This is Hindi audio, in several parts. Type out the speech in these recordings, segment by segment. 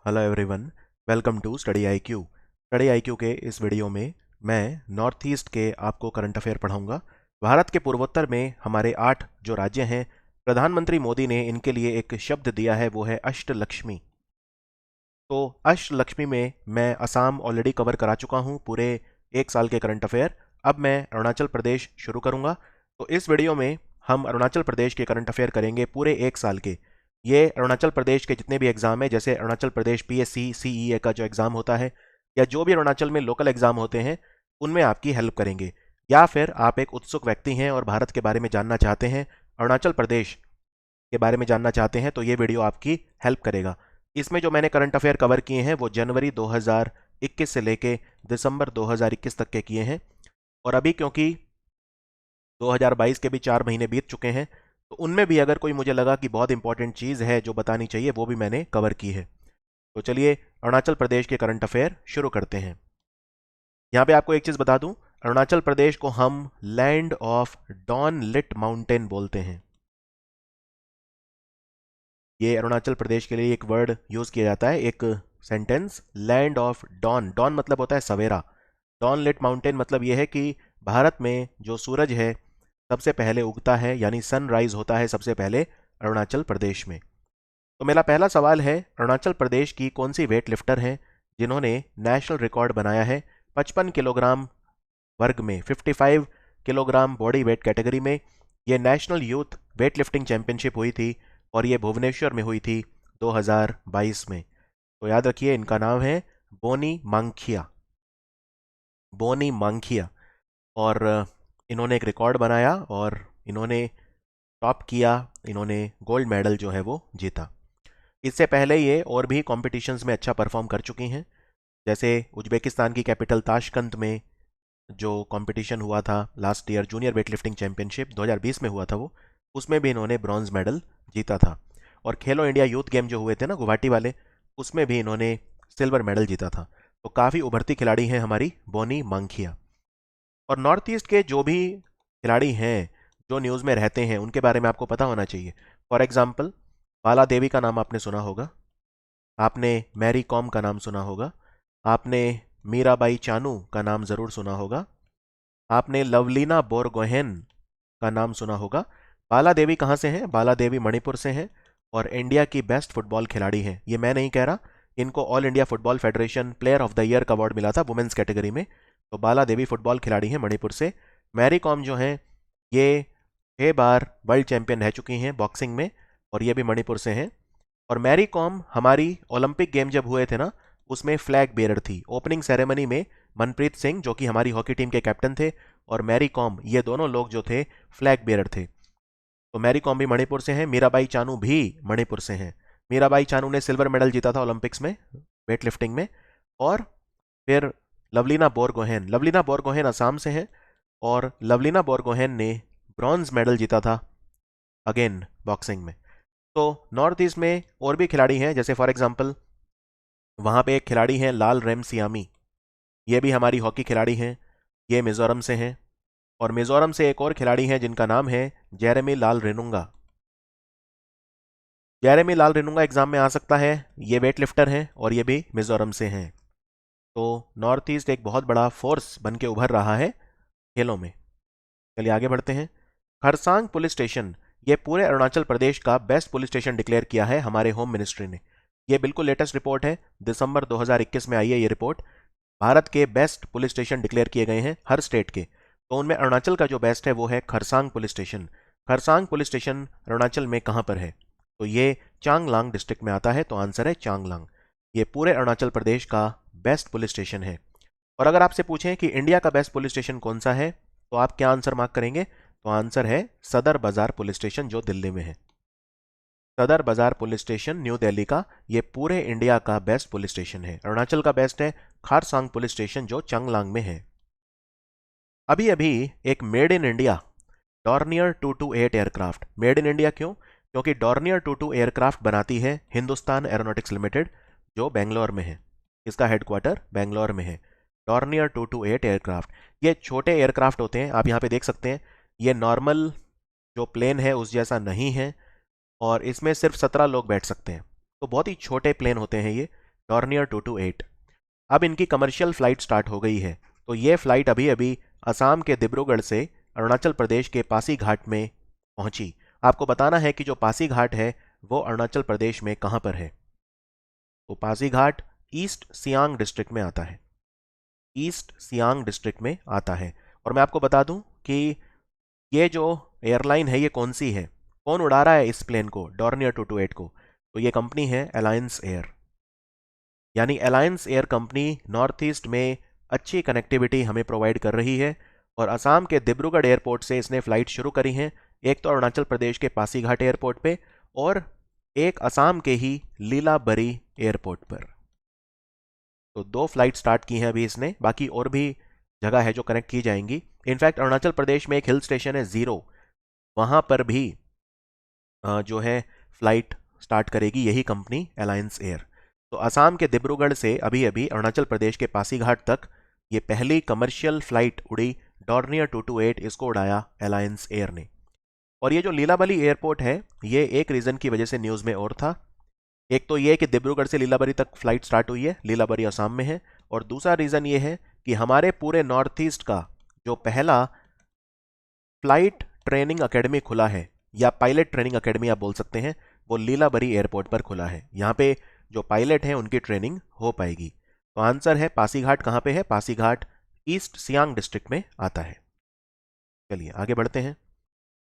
Hello everyone. Welcome to Study IQ. Study IQ के इस वीडियो में मैं नॉर्थ ईस्ट के आपको करंट अफेयर पढ़ाऊंगा। भारत के पूर्वोत्तर में हमारे 8 जो राज्य हैं, प्रधानमंत्री मोदी ने इनके लिए एक शब्द दिया है, वो है अष्टलक्ष्मी। तो अष्टलक्ष्मी में मैं असम ऑलरेडी कवर करा चुका हूँ पूरे 1 साल के करंट अफेयर। अब मैं अरुणाचल प्रदेश शुरू करूँगा। तो इस वीडियो में हम अरुणाचल प्रदेश के करंट अफेयर करेंगे पूरे 1 साल के। ये अरुणाचल प्रदेश के जितने भी एग्जाम है, जैसे अरुणाचल प्रदेश पीएससी सीईए का जो एग्जाम होता है, या जो भी अरुणाचल में लोकल एग्जाम होते हैं, उनमें आपकी हेल्प करेंगे। या फिर आप एक उत्सुक व्यक्ति हैं और भारत के बारे में जानना चाहते हैं, अरुणाचल प्रदेश के बारे में जानना चाहते हैं, तो ये वीडियो आपकी हेल्प करेगा। इसमें जो मैंने करंट अफेयर कवर किए हैं वो जनवरी 2021 से लेके दिसंबर 2021 तक के किए हैं। और अभी क्योंकि 2022 के भी 4 महीने बीत चुके हैं, तो उनमें भी अगर कोई मुझे लगा कि बहुत इंपॉर्टेंट चीज़ है जो बतानी चाहिए, वो भी मैंने कवर की है। तो चलिए अरुणाचल प्रदेश के करंट अफेयर शुरू करते हैं। यहाँ पे आपको एक चीज़ बता दूं, अरुणाचल प्रदेश को हम land of dawn lit mountain बोलते हैं। ये अरुणाचल प्रदेश के लिए एक वर्ड यूज किया जाता है, एक sentence, land of dawn. Dawn मतलब होता है सवेरा। डॉन लिट माउंटेन मतलब यह है कि भारत में जो सूरज है सबसे पहले उगता है, यानी सनराइज होता है सबसे पहले अरुणाचल प्रदेश में। तो मेरा पहला सवाल है, अरुणाचल प्रदेश की कौन सी वेट लिफ्टर हैं जिन्होंने नेशनल रिकॉर्ड बनाया है 55 किलोग्राम वर्ग में, 55 किलोग्राम बॉडी वेट कैटेगरी में। ये national youth weight lifting championship हुई थी और ये भुवनेश्वर में हुई थी 2022 में। तो याद रखिए, इनका नाम है बोनी मांगखिया। बोनी मांगखिया। और इन्होंने एक रिकॉर्ड बनाया और इन्होंने टॉप किया, इन्होंने गोल्ड मेडल जो है वो जीता। इससे पहले ये और भी कॉम्पिटिशन्स में अच्छा परफॉर्म कर चुकी हैं, जैसे उज्बेकिस्तान की कैपिटल ताशकंद में जो कंपटीशन हुआ था last year, junior weight lifting championship 2020 में हुआ था वो, उसमें भी इन्होंने ब्रॉन्ज मेडल जीता था। और खेलो इंडिया यूथ गेम जो हुए थे ना गुवाहाटी वाले, उसमें भी इन्होंने सिल्वर मेडल जीता था। तो काफ़ी उभरती खिलाड़ी हैं हमारी बोनी मांगखिया। और नॉर्थ ईस्ट के जो भी खिलाड़ी हैं जो न्यूज़ में रहते हैं, उनके बारे में आपको पता होना चाहिए। फॉर एग्जाम्पल, बाला देवी का नाम आपने सुना होगा, आपने मैरी कॉम का नाम सुना होगा, आपने मीराबाई चानू का नाम ज़रूर सुना होगा, आपने लवलीना बोरगोहेन का नाम सुना होगा। बाला देवी कहाँ से हैं? बाला देवी मणिपुर से हैं और इंडिया की बेस्ट फुटबॉल खिलाड़ी हैं। ये मैं नहीं कह रहा, इनको all India football federation player of the year का अवार्ड मिला था वुमेन्स कैटेगरी में। तो बाला देवी फुटबॉल खिलाड़ी हैं मणिपुर से। मैरी कॉम जो हैं, ये 6 बार वर्ल्ड चैंपियन रह चुकी हैं बॉक्सिंग में, और ये भी मणिपुर से हैं। और मैरी कॉम हमारी ओलंपिक गेम जब हुए थे ना, उसमें फ्लैग बेरर थी। ओपनिंग सेरेमनी में मनप्रीत सिंह, जो कि हमारी हॉकी टीम के कैप्टन थे, और मैरी कॉम, ये दोनों लोग जो थे फ्लैग बेरर थे। तो मैरी कॉम भी मणिपुर से हैं, मीराबाई चानू भी मणिपुर से हैं। मीराबाई चानू ने सिल्वर मेडल जीता था ओलंपिक्स में वेट लिफ्टिंग में। और फिर लवलीना बोरगोहेन असम से हैं, और लवलीना बोरगोहेन ने ब्रॉन्ज मेडल जीता था अगेन बॉक्सिंग में। तो नॉर्थ ईस्ट में और भी खिलाड़ी हैं, जैसे फॉर एग्जांपल वहाँ पे एक खिलाड़ी हैं लाल रेमसियामी, ये भी हमारी हॉकी खिलाड़ी हैं, ये मिजोरम से हैं। और मिजोरम से एक और खिलाड़ी हैं जिनका नाम है जेरेमी लाल रेनुंगा। जेरेमी लाल रेनुंगा एग्जाम में आ सकता है, ये वेट लिफ्टर हैं और ये भी मिजोरम से हैं। तो नॉर्थ ईस्ट एक बहुत बड़ा फोर्स बन के उभर रहा है खेलों में। चलिए आगे बढ़ते हैं। खरसांग पुलिस स्टेशन, ये पूरे अरुणाचल प्रदेश का बेस्ट पुलिस स्टेशन डिक्लेयर किया है हमारे होम मिनिस्ट्री ने। ये बिल्कुल लेटेस्ट रिपोर्ट है, दिसंबर 2021 में आई है ये रिपोर्ट। भारत के बेस्ट पुलिस स्टेशन डिक्लेयर किए गए हैं हर स्टेट के, तो उनमें अरुणाचल का जो बेस्ट है वो है Kharsang police station. Kharsang police station Arunachal में कहाँ पर है? तो ये चांगलांग डिस्ट्रिक्ट में आता है, तो आंसर है चांगलांग। ये पूरे अरुणाचल प्रदेश का बेस्ट पुलिस स्टेशन है। और अगर आपसे पूछें कि इंडिया का बेस्ट पुलिस स्टेशन कौन सा है, तो आप क्या आंसर मार्क करेंगे? तो आंसर है सदर बाजार पुलिस स्टेशन, जो दिल्ली में है। सदर बाजार पुलिस स्टेशन न्यू दिल्ली का, ये पूरे इंडिया का बेस्ट पुलिस स्टेशन है। अरुणाचल का बेस्ट है खारसांग पुलिस स्टेशन, जो चांगलांग में है। अभी अभी एक made in India Dornier 228 aircraft, made in India क्यों? क्योंकि डॉर्नियर 22 एयरक्राफ्ट बनाती है हिंदुस्तान एरोनॉटिक्स लिमिटेड, जो बेंगलोर में है। इसका हेडक्वार्टर बेंगलोर में है। डॉर्नियर 228 एयरक्राफ्ट, ये छोटे एयरक्राफ्ट होते हैं, आप यहाँ पे देख सकते हैं। ये नॉर्मल जो प्लेन है उस जैसा नहीं है, और इसमें सिर्फ 17 लोग बैठ सकते हैं। तो बहुत ही छोटे प्लेन होते हैं ये, डॉर्नियर 228। अब इनकी कमर्शियल फ़्लाइट स्टार्ट हो गई है। तो ये फ़्लाइट अभी अभी असम के डिब्रूगढ़ से अरुणाचल प्रदेश के पासीघाट में पहुंची। आपको बताना है कि जो पासीघाट है वो अरुणाचल प्रदेश में कहाँ पर है। तो पासीघाट ईस्ट सियांग डिस्ट्रिक्ट में आता है, ईस्ट सियांग डिस्ट्रिक्ट में आता है। और मैं आपको बता दूं कि ये जो एयरलाइन है ये कौन सी है, कौन उड़ा रहा है इस प्लेन को, डॉर्नियर 228 को। तो ये कंपनी है अलायंस एयर। यानी alliance air company north east में अच्छी कनेक्टिविटी हमें प्रोवाइड कर रही है। और असम के डिब्रूगढ़ एयरपोर्ट से इसने फ़्लाइट शुरू करी हैं, एक तो अरुणाचल प्रदेश के पासीघाट एयरपोर्ट पे और एक असम के ही लीलाबरी एयरपोर्ट पर। तो 2 फ्लाइट स्टार्ट की हैं अभी इसने, बाकी और भी जगह है जो कनेक्ट की जाएंगी। इनफैक्ट अरुणाचल प्रदेश में एक हिल स्टेशन है जीरो, वहां पर भी जो है फ्लाइट स्टार्ट करेगी यही कंपनी अलायंस एयर। तो असम के डिब्रूगढ़ से अभी अभी अरुणाचल प्रदेश के पासीघाट तक ये पहली कमर्शियल फ्लाइट उड़ी डॉर्नियर 228, इसको उड़ाया अलायंस एयर ने। और ये जो लीलाबरी एयरपोर्ट है ये एक रीज़न की वजह से न्यूज़ में और था। एक तो ये कि डिब्रूगढ़ से लीलाबरी तक फ्लाइट स्टार्ट हुई है, लीलाबरी असम में है। और दूसरा रीज़न ये है कि हमारे पूरे नॉर्थ ईस्ट का जो पहला फ्लाइट ट्रेनिंग अकेडमी खुला है, या पायलट ट्रेनिंग अकेडमी आप बोल सकते हैं, वो लीलाबरी एयरपोर्ट पर खुला है। यहाँ पे जो पायलट हैं उनकी ट्रेनिंग हो पाएगी। तो आंसर है पासीघाट कहाँ पे है, पासीघाट ईस्ट सियांग डिस्ट्रिक्ट में आता है। चलिए आगे बढ़ते हैं।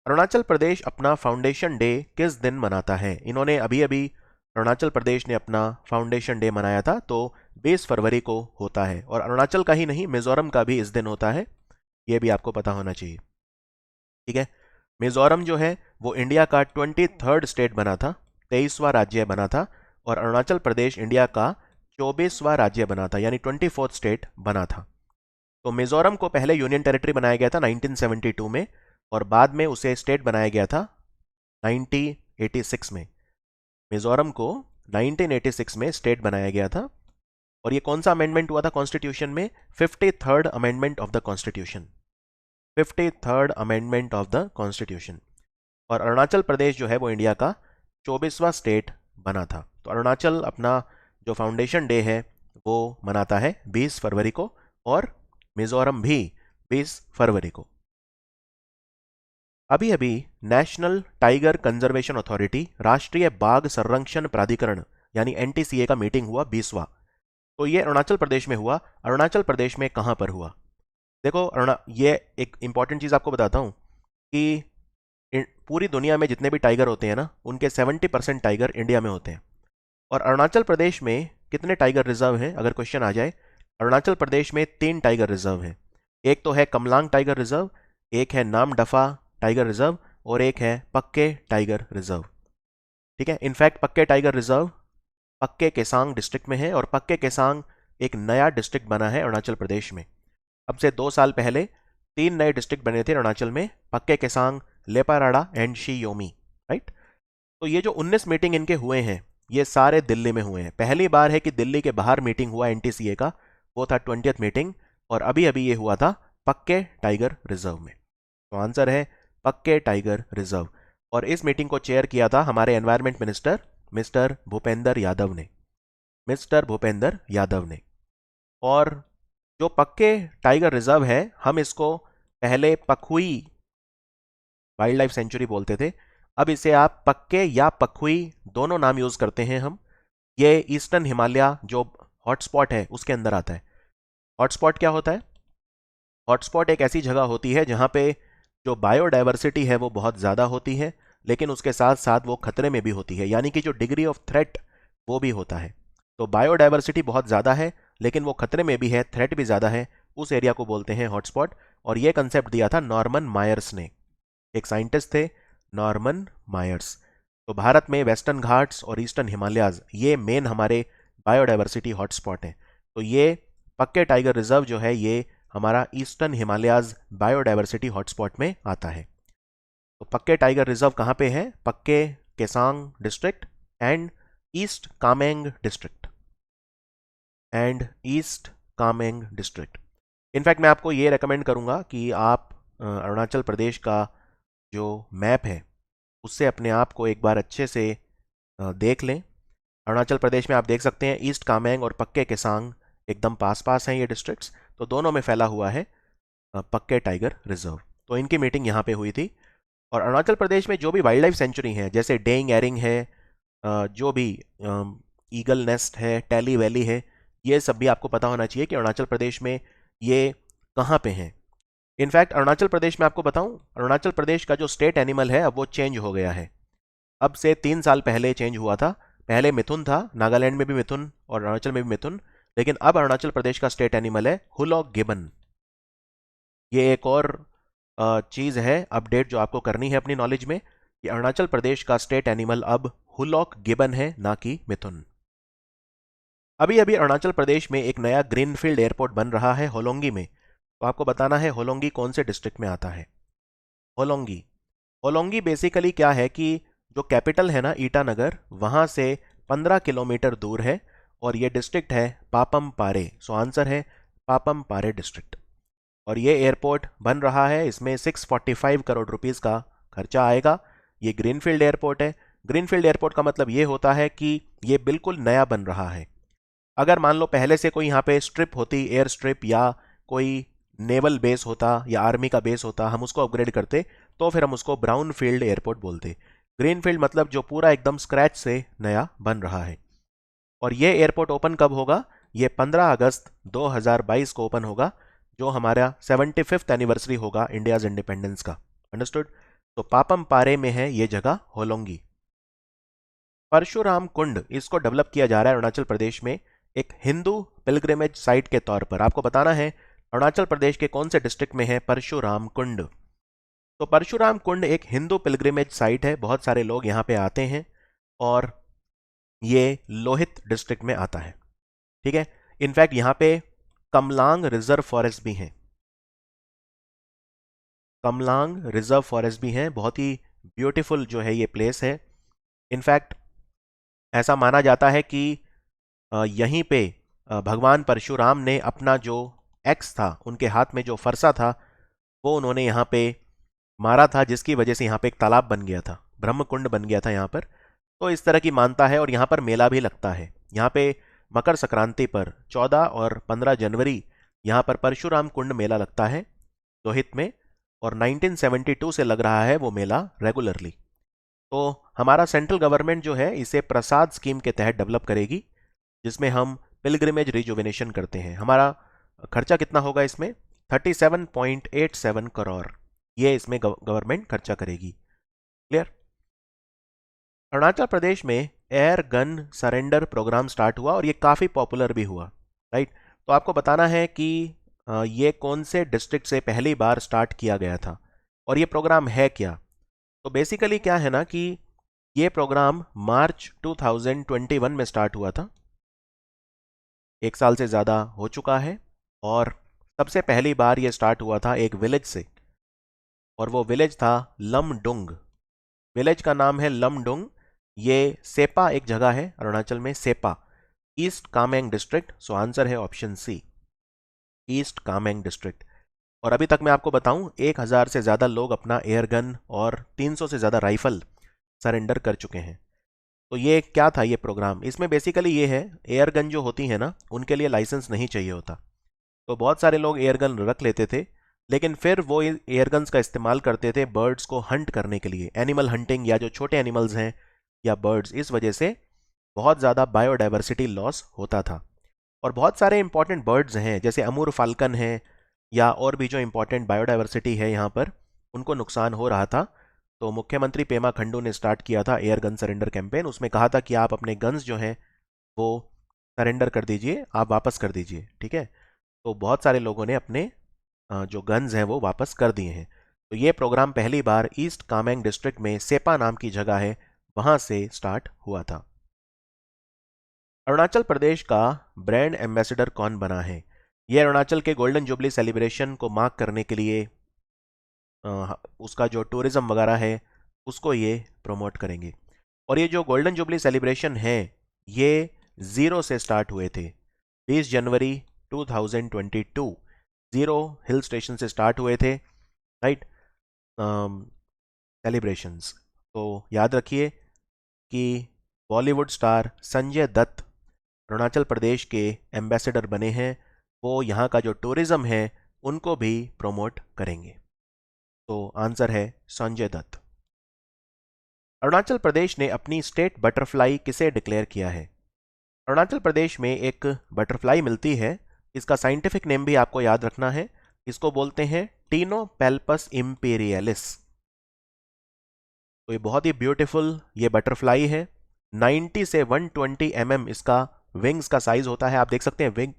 अरुणाचल प्रदेश अपना फाउंडेशन डे किस दिन मनाता है? इन्होंने अभी अभी अरुणाचल प्रदेश ने अपना फाउंडेशन डे मनाया था, तो 20 फरवरी को होता है। और अरुणाचल का ही नहीं, मिजोरम का भी इस दिन होता है, ये भी आपको पता होना चाहिए। ठीक है, मिजोरम जो है वो इंडिया का 23rd स्टेट बना था, 23वां राज्य बना था। और अरुणाचल प्रदेश इंडिया का 24वां राज्य बना था, यानी 24th स्टेट बना था। तो मिजोरम को पहले यूनियन टेरिटरी बनाया गया था 1972 में, और बाद में उसे स्टेट बनाया गया था 1986 में। मिजोरम को 1986 में स्टेट बनाया गया था। और ये कौन सा अमेंडमेंट हुआ था कॉन्स्टिट्यूशन में? 53rd amendment of the constitution, 53rd amendment of the constitution. और अरुणाचल प्रदेश जो है वो इंडिया का 24वां स्टेट बना था। तो अरुणाचल अपना जो फाउंडेशन डे है वो मनाता है 20 फरवरी को, और मिजोरम भी 20 फरवरी को। अभी अभी नेशनल टाइगर कंजर्वेशन अथॉरिटी, राष्ट्रीय बाघ संरक्षण प्राधिकरण यानी एनटीसीए का मीटिंग हुआ 20वां। तो ये अरुणाचल प्रदेश में हुआ। अरुणाचल प्रदेश में कहां पर हुआ? देखो ये एक इंपॉर्टेंट चीज आपको बताता हूं कि पूरी दुनिया में जितने भी टाइगर होते हैं ना, उनके 70% टाइगर इंडिया में होते हैं। और अरुणाचल प्रदेश में कितने टाइगर रिजर्व हैं अगर क्वेश्चन आ जाए? अरुणाचल प्रदेश में 3 टाइगर रिजर्व हैं। एक तो है कमलांग टाइगर रिजर्व, एक है नामदफा टाइगर रिजर्व, और एक है पक्के टाइगर रिजर्व। ठीक है, इनफैक्ट पक्के टाइगर रिजर्व पक्के केसांग डिस्ट्रिक्ट में है, और पक्के केसांग एक नया डिस्ट्रिक्ट बना है अरुणाचल प्रदेश में। अब से 2 साल पहले 3 नए डिस्ट्रिक्ट बने थे अरुणाचल में, पक्के केसांग, लेपाराडा एंड शी योमी। राइट। तो ये जो 19 मीटिंग इनके हुए हैं ये सारे दिल्ली में हुए हैं। पहली बार है कि दिल्ली के बाहर मीटिंग हुआ एनटीसीए का, वो था 20th मीटिंग। और अभी अभी ये हुआ था पक्के टाइगर रिजर्व में। तो आंसर है पक्के टाइगर रिजर्व। और इस मीटिंग को चेयर किया था हमारे environment minister mister Bhupendra Yadav ने, मिस्टर भूपेंद्र यादव ने। और जो पक्के टाइगर रिजर्व है, हम इसको पहले पखुई वाइल्ड लाइफ सेंचुरी बोलते थे, अब इसे आप पक्के या पखुई दोनों नाम यूज करते हैं हम। ये ईस्टर्न हिमालय जो हॉटस्पॉट है उसके अंदर आता है। हॉटस्पॉट क्या होता है? हॉटस्पॉट एक ऐसी जगह होती है जहां पे जो बायोडाइवर्सिटी है वो बहुत ज़्यादा होती है, लेकिन उसके साथ साथ वो खतरे में भी होती है, यानी कि जो डिग्री ऑफ थ्रेट वो भी होता है। तो बायोडाइवर्सिटी बहुत ज़्यादा है लेकिन वो खतरे में भी है, थ्रेट भी ज़्यादा है, उस एरिया को बोलते हैं हॉटस्पॉट। और ये कंसेप्ट दिया था नॉर्मन मायर्स ने, एक साइंटिस्ट थे नॉर्मन मायर्स। तो भारत में वेस्टर्न घाट्स और ईस्टर्न हिमालयाज ये मेन हमारे बायोडाइवर्सिटी हॉटस्पॉट हैं। तो ये पक्के टाइगर रिजर्व जो है ये हमारा ईस्टर्न हिमालयाज बायोडाइवर्सिटी हॉटस्पॉट में आता है। तो पक्के टाइगर रिजर्व कहाँ पे है? Pakke Kessang district and east Kameng district, and east Kameng district. In fact मैं आपको ये रेकमेंड करूँगा कि आप अरुणाचल प्रदेश का जो मैप है उससे अपने आप को एक बार अच्छे से देख लें। अरुणाचल प्रदेश में आप देख सकते हैं ईस्ट कामेंग और पक्के केसांग एकदम पास पास हैं ये डिस्ट्रिक्ट्स, तो दोनों में फैला हुआ है पक्के टाइगर रिजर्व। तो इनकी मीटिंग यहाँ पे हुई थी। और अरुणाचल प्रदेश में जो भी वाइल्ड लाइफ सेंचुरी है, जैसे डेइंग एरिंग है, जो भी ईगल नेस्ट है, टैली वैली है, ये सब भी आपको पता होना चाहिए कि अरुणाचल प्रदेश में ये कहाँ पे हैं। इनफैक्ट अरुणाचल प्रदेश में आपको बताऊं, अरुणाचल प्रदेश का जो स्टेट एनिमल है अब वो चेंज हो गया है। अब से 3 साल पहले चेंज हुआ था। पहले मिथुन था, नागालैंड में भी मिथुन और अरुणाचल में भी मिथुन, लेकिन अब अरुणाचल प्रदेश का स्टेट एनिमल है हुलॉक गिबन। ये एक और चीज़ है, अपडेट जो आपको करनी है अपनी नॉलेज में, कि अरुणाचल प्रदेश का स्टेट एनिमल अब हुलॉक गिबन है, ना कि मिथुन। अभी अभी अरुणाचल प्रदेश में एक नया ग्रीनफील्ड एयरपोर्ट बन रहा है होलोंगी में। तो आपको बताना है होलोंगी कौन से डिस्ट्रिक्ट में आता है। होलोंगी, होलोंगी बेसिकली क्या है कि जो कैपिटल है ना ईटानगर, वहां से 15 किलोमीटर दूर है, और ये डिस्ट्रिक्ट है पापम पारे। सो आंसर है पापम पारे डिस्ट्रिक्ट। और ये एयरपोर्ट बन रहा है, इसमें 645 करोड़ रुपीस का खर्चा आएगा। ये ग्रीनफील्ड एयरपोर्ट है। ग्रीनफील्ड एयरपोर्ट का मतलब ये होता है कि ये बिल्कुल नया बन रहा है। अगर मान लो पहले से कोई यहाँ पे स्ट्रिप होती, एयर स्ट्रिप, या कोई नेवल बेस होता या आर्मी का बेस होता, हम उसको अपग्रेड करते, तो फिर हम उसको ब्राउन फील्ड एयरपोर्ट बोलते। ग्रीन फील्ड मतलब जो पूरा एकदम स्क्रैच से नया बन रहा है। और ये एयरपोर्ट ओपन कब होगा? ये 15 अगस्त 2022 को ओपन होगा, जो हमारा 75th एनिवर्सरी होगा इंडियाज इंडिपेंडेंस का। अंडरस्टूड? तो पापम पारे में है ये जगह होलोंगी। परशुराम कुंड, इसको डेवलप किया जा रहा है अरुणाचल प्रदेश में एक हिंदू पिलग्रिमेज साइट के तौर पर। आपको बताना है अरुणाचल प्रदेश के कौन से डिस्ट्रिक्ट में है परशुराम कुंड। तो परशुराम कुंड एक हिंदू पिलग्रिमेज साइट है, बहुत सारे लोग यहाँ पे आते हैं, और ये लोहित डिस्ट्रिक्ट में आता है। ठीक है। इनफैक्ट यहाँ पे कमलांग रिजर्व फॉरेस्ट भी है। कमलांग रिजर्व फॉरेस्ट भी है, बहुत ही ब्यूटीफुल जो है ये प्लेस है। इनफैक्ट ऐसा माना जाता है कि यहीं पे भगवान परशुराम ने अपना जो एक्स था, उनके हाथ में जो फरसा था, वो उन्होंने यहाँ पे मारा था, जिसकी वजह से यहाँ पे एक तालाब बन गया था, ब्रह्मकुंड बन गया था यहाँ पर। तो इस तरह की मानता है, और यहाँ पर मेला भी लगता है। यहाँ पे मकर संक्रांति पर 14 और 15 जनवरी यहाँ पर परशुराम कुंड मेला लगता है लोहित में, और 1972 से लग रहा है वो मेला रेगुलरली। तो हमारा सेंट्रल गवर्नमेंट जो है इसे प्रसाद स्कीम के तहत डेवलप करेगी, जिसमें हम पिलग्रिमेज रिजुविनेशन करते हैं। हमारा खर्चा कितना होगा इसमें? 37.87 करोड़ ये इसमें गवर्नमेंट खर्चा करेगी। क्लियर? अरुणाचल प्रदेश में air gun surrender programme start हुआ, और ये काफ़ी पॉपुलर भी हुआ। राइट? तो आपको बताना है कि ये कौन से डिस्ट्रिक्ट से पहली बार स्टार्ट किया गया था, और ये प्रोग्राम है क्या। तो बेसिकली क्या है ना कि ये प्रोग्राम मार्च 2021 में स्टार्ट हुआ था, 1 साल से ज़्यादा हो चुका है। और सबसे पहली बार ये स्टार्ट हुआ था एक विलेज से, और वो विलेज था लमडुंग। विलेज का नाम है लमडुंग। ये सेपा एक जगह है अरुणाचल में, Seppa, east Kameng district. So answer है option C, east Kameng district. और अभी तक मैं आपको बताऊं 1000 से ज़्यादा लोग अपना एयरगन और 300 से ज़्यादा राइफल सरेंडर कर चुके हैं। तो ये क्या था ये प्रोग्राम? इसमें बेसिकली ये है, एयरगन जो होती है ना, उनके लिए लाइसेंस नहीं चाहिए होता। तो बहुत सारे लोग एयरगन रख लेते थे, लेकिन फिर वो एयरगन्स का इस्तेमाल करते थे बर्ड्स को हंट करने के लिए, एनिमल हंटिंग, या जो छोटे एनिमल्स हैं या बर्ड्स। इस वजह से बहुत ज़्यादा बायोडाइवर्सिटी लॉस होता था। और बहुत सारे इंपॉर्टेंट बर्ड्स हैं, जैसे अमूर फाल्कन है, या और भी जो इंपॉर्टेंट बायोडाइवर्सिटी है यहाँ पर, उनको नुकसान हो रहा था। तो मुख्यमंत्री पेमा खंडू ने स्टार्ट किया था एयर गन सरेंडर कैंपेन। उसमें कहा था कि आप अपने गन्स जो हैं वो सरेंडर कर दीजिए, आप वापस कर दीजिए। ठीक है। तो बहुत सारे लोगों ने अपने जो गन्स हैं वो वापस कर दिए हैं। तो ये प्रोग्राम पहली बार ईस्ट कामेंग डिस्ट्रिक्ट में सेपा नाम की जगह है, वहां से स्टार्ट हुआ था। अरुणाचल प्रदेश का ब्रांड एम्बेसडर कौन बना है? ये अरुणाचल के गोल्डन जुबली सेलिब्रेशन को मार्क करने के लिए उसका जो टूरिज्म वगैरह है उसको ये प्रमोट करेंगे। और ये जो गोल्डन जुबली सेलिब्रेशन है, ये ज़ीरो से स्टार्ट हुए थे। 20 जनवरी 2022 ज़ीरो हिल स्टेशन से स्टार्ट हुए थे। राइट? सेलिब्रेशंस। तो याद रखिए कि बॉलीवुड स्टार संजय दत्त अरुणाचल प्रदेश के एम्बेसडर बने हैं। वो यहाँ का जो टूरिज्म है उनको भी प्रमोट करेंगे। तो आंसर है संजय दत्त। अरुणाचल प्रदेश ने अपनी स्टेट बटरफ्लाई किसे डिक्लेयर किया है? अरुणाचल प्रदेश में एक बटरफ्लाई मिलती है, इसका साइंटिफिक नेम भी आपको याद रखना है। इसको बोलते हैं टीनोपेल्पस इंपीरियलिस। तो ये बहुत ही ब्यूटीफुल ये बटरफ्लाई है। 90 से 120 इसका विंग्स का साइज होता है। आप देख सकते हैं विंग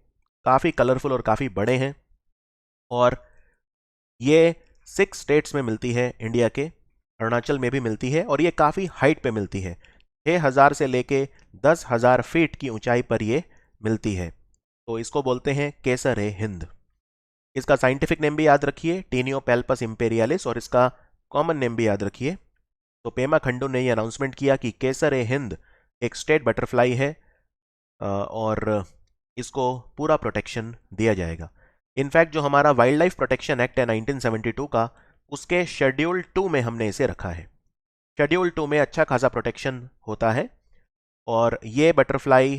काफ़ी कलरफुल और काफ़ी बड़े हैं। और ये 6 स्टेट्स में मिलती है इंडिया के, अरुणाचल में भी मिलती है, और ये काफ़ी हाइट पे मिलती है। 6,000 से लेके 10,000 फीट की ऊंचाई पर ये मिलती है। तो इसको बोलते हैं केसर ए हिंद। इसका साइंटिफिक नेम भी याद रखिए, टीनियोपेल्पस इंपेरियलिस, और इसका कॉमन नेम भी याद रखिए। तो पेमा खंडू ने ये अनाउंसमेंट किया कि केसर ए हिंद एक स्टेट बटरफ्लाई है और इसको पूरा प्रोटेक्शन दिया जाएगा। इनफैक्ट जो हमारा वाइल्ड लाइफ प्रोटेक्शन एक्ट है 1972 का, उसके शेड्यूल 2 में हमने इसे रखा है। शेड्यूल 2 में अच्छा खासा प्रोटेक्शन होता है। और ये butterfly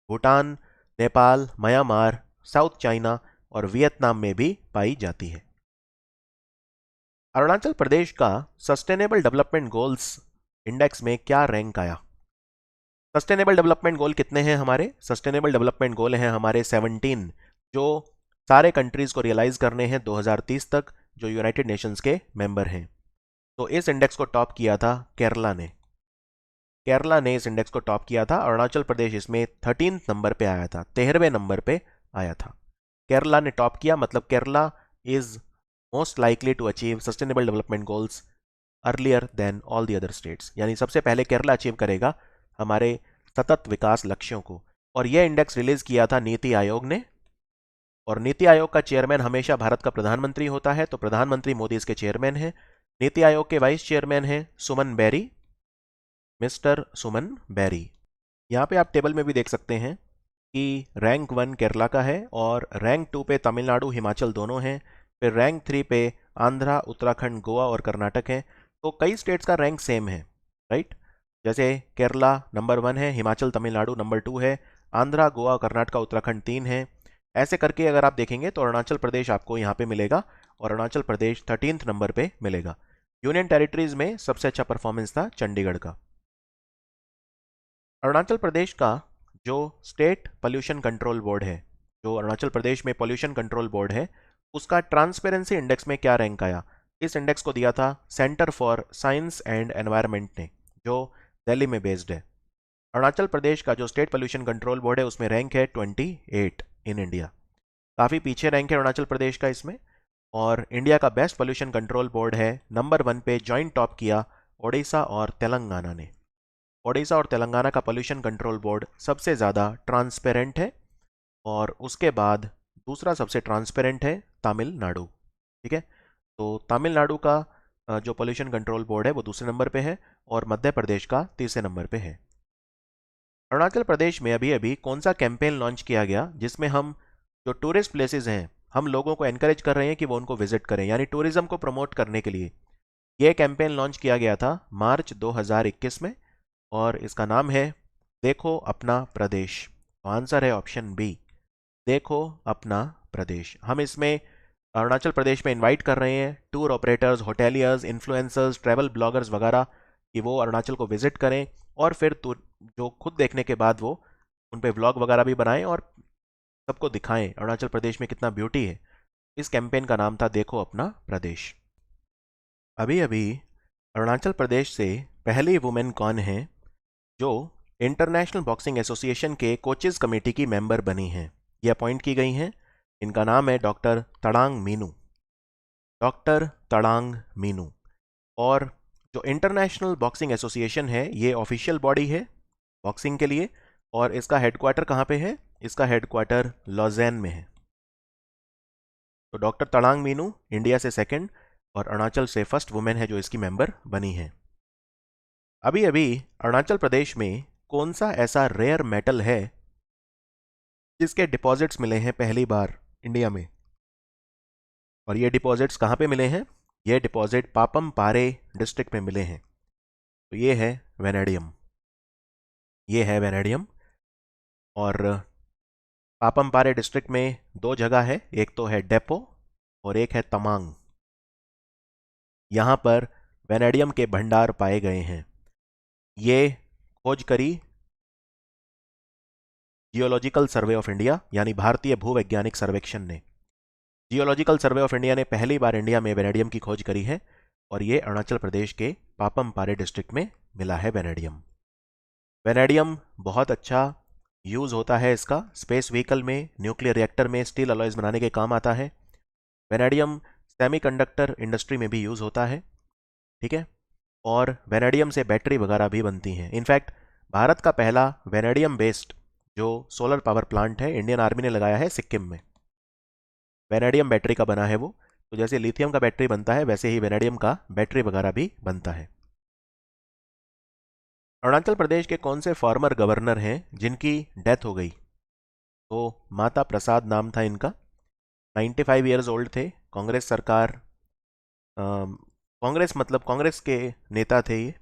Bhutan, Nepal, Myanmar, south China और वियतनाम में भी पाई जाती है। अरुणाचल प्रदेश का सस्टेनेबल डेवलपमेंट गोल्स इंडेक्स में क्या रैंक आया? सस्टेनेबल डेवलपमेंट गोल कितने हैं हमारे? सस्टेनेबल डेवलपमेंट गोल हैं हमारे 17, जो सारे कंट्रीज को रियलाइज करने हैं 2030 तक, जो यूनाइटेड नेशंस के मेंबर हैं। तो इस इंडेक्स को टॉप किया था केरला ने। केरला ने इस इंडेक्स को टॉप किया था। अरुणाचल प्रदेश इसमें 13 नंबर पे आया था, 13वें नंबर पे आया था। केरला ने टॉप किया, मतलब Kerala is most likely to achieve sustainable development goals earlier than all the other states. यानी सबसे पहले केरला अचीव करेगा हमारे सतत विकास लक्ष्यों को। और यह इंडेक्स रिलीज किया था नीति आयोग ने। और नीति आयोग का चेयरमैन हमेशा भारत का प्रधानमंत्री होता है, तो प्रधानमंत्री मोदी इसके चेयरमैन हैं। नीति आयोग के वाइस चेयरमैन हैं सुमन बेरी, मिस्टर सुमन बेरी। यहाँ पे आप टेबल में भी देख सकते हैं कि रैंक 1 केरला का है, और रैंक 2 पे तमिलनाडु, हिमाचल दोनों हैं। फिर रैंक 3 पे आंध्रा, उत्तराखंड, गोवा और कर्नाटक है। तो कई स्टेट्स का रैंक सेम है, राइट। जैसे केरला नंबर 1 है, हिमाचल तमिलनाडु नंबर 2 है, आंध्रा, गोवा, कर्नाटक, उत्तराखंड 3 है। ऐसे करके अगर आप देखेंगे तो अरुणाचल प्रदेश आपको यहाँ पे मिलेगा, और अरुणाचल प्रदेश 13th नंबर पे मिलेगा। यूनियन टेरिटरीज में सबसे अच्छा परफॉर्मेंस था चंडीगढ़ का। अरुणाचल प्रदेश का जो स्टेट पोल्यूशन कंट्रोल बोर्ड है, जो अरुणाचल प्रदेश में पोल्यूशन कंट्रोल बोर्ड है, उसका ट्रांसपेरेंसी इंडेक्स में क्या रैंक आया? इस इंडेक्स को दिया था centre for science and environment ने, जो दिल्ली में बेस्ड है। अरुणाचल प्रदेश का जो स्टेट पोल्यूशन कंट्रोल बोर्ड है उसमें रैंक है 28 इन इंडिया। काफ़ी पीछे रैंक है अरुणाचल प्रदेश का इसमें। और इंडिया का बेस्ट पोल्यूशन कंट्रोल बोर्ड है नंबर 1 पे जॉइंट टॉप किया ओडिशा और तेलंगाना ने। ओडिशा और तेलंगाना का पोल्यूशन कंट्रोल बोर्ड सबसे ज़्यादा ट्रांसपेरेंट है, और उसके बाद दूसरा सबसे ट्रांसपेरेंट है तमिलनाडु। ठीक है, तो तमिलनाडु का जो पोल्यूशन कंट्रोल बोर्ड है वो दूसरे नंबर पे है, और मध्य प्रदेश का तीसरे नंबर पे है। अरुणाचल प्रदेश में अभी अभी कौन सा कैंपेन लॉन्च किया गया जिसमें हम जो टूरिस्ट प्लेसेस हैं, हम लोगों को एनकरेज कर रहे हैं कि वो उनको विजिट करें, यानी टूरिज्म को प्रमोट करने के लिए ये कैंपेन लॉन्च किया गया था मार्च 2021 में, और इसका नाम है देखो अपना प्रदेश। तो आंसर है ऑप्शन बी, देखो अपना प्रदेश। हम इसमें अरुणाचल प्रदेश में इनवाइट कर रहे हैं tour operators, hoteliers, influencers, travel bloggers वगैरह कि वो अरुणाचल को विजिट करें, और फिर जो खुद देखने के बाद वो उन पे व्लॉग वगैरह भी बनाएं और सबको दिखाएं अरुणाचल प्रदेश में कितना ब्यूटी है। इस कैंपेन का नाम था देखो अपना प्रदेश। अभी अभी अरुणाचल प्रदेश से पहली वुमेन कौन है जो इंटरनेशनल बॉक्सिंग एसोसिएशन के कोचेज कमेटी की मेंबर बनी हैं? ये अपॉइंट की गई हैं। इनका नाम है डॉक्टर तड़ांग मीनू। डॉक्टर तड़ांग मीनू। और जो इंटरनेशनल बॉक्सिंग एसोसिएशन है ये ऑफिशियल बॉडी है बॉक्सिंग के लिए, और इसका हेडक्वार्टर कहाँ पे है? इसका हेडक्वार्टर लॉजेन में है। तो डॉक्टर तड़ांग मीनू इंडिया से सेकंड और अरुणाचल से फर्स्ट वुमेन है जो इसकी मेंबर बनी है। अभी अभी अरुणाचल प्रदेश में कौन सा ऐसा रेयर मेटल है जिसके डिपॉजिट्स मिले हैं पहली बार इंडिया में? और ये डिपॉजिट्स कहाँ पे मिले हैं? ये डिपॉजिट पापम पारे डिस्ट्रिक्ट में मिले हैं। तो ये है वेनेडियम। ये है वेनेडियम। और पापमपारे डिस्ट्रिक्ट में दो जगह है, एक तो है डेपो और एक है तमांग। यहाँ पर वेनेडियम के भंडार पाए गए हैं। ये खोज करी जियोलॉजिकल सर्वे ऑफ इंडिया यानी भारतीय भूवैज्ञानिक सर्वेक्षण ने। जियोलॉजिकल सर्वे ऑफ इंडिया ने पहली बार इंडिया में वेनेडियम की खोज करी है और ये अरुणाचल प्रदेश के पापमपारे डिस्ट्रिक्ट में मिला है वेनेडियम। वेनेडियम बहुत अच्छा यूज़ होता है इसका स्पेस व्हीकल में, न्यूक्लियर रिएक्टर में स्टील अलॉयज बनाने के काम आता है। वेनेडियम सेमीकंडक्टर इंडस्ट्री में भी यूज़ होता है, ठीक है। और वेनेडियम से बैटरी वगैरह भी बनती हैं। इनफैक्ट भारत का पहला वेनेडियम बेस्ड जो सोलर पावर प्लांट है इंडियन आर्मी ने लगाया है सिक्किम में। वेनेडियम बैटरी का बना है वो। तो जैसे लिथियम का बैटरी बनता है वैसे ही वेनेडियम का बैटरी वगैरह भी बनता है। अरुणाचल प्रदेश के कौन से फॉर्मर गवर्नर हैं जिनकी डेथ हो गई? तो माता प्रसाद नाम था इनका। 95 ईयर्स ओल्ड थे। कांग्रेस सरकार, कांग्रेस मतलब कांग्रेस के नेता थे ये।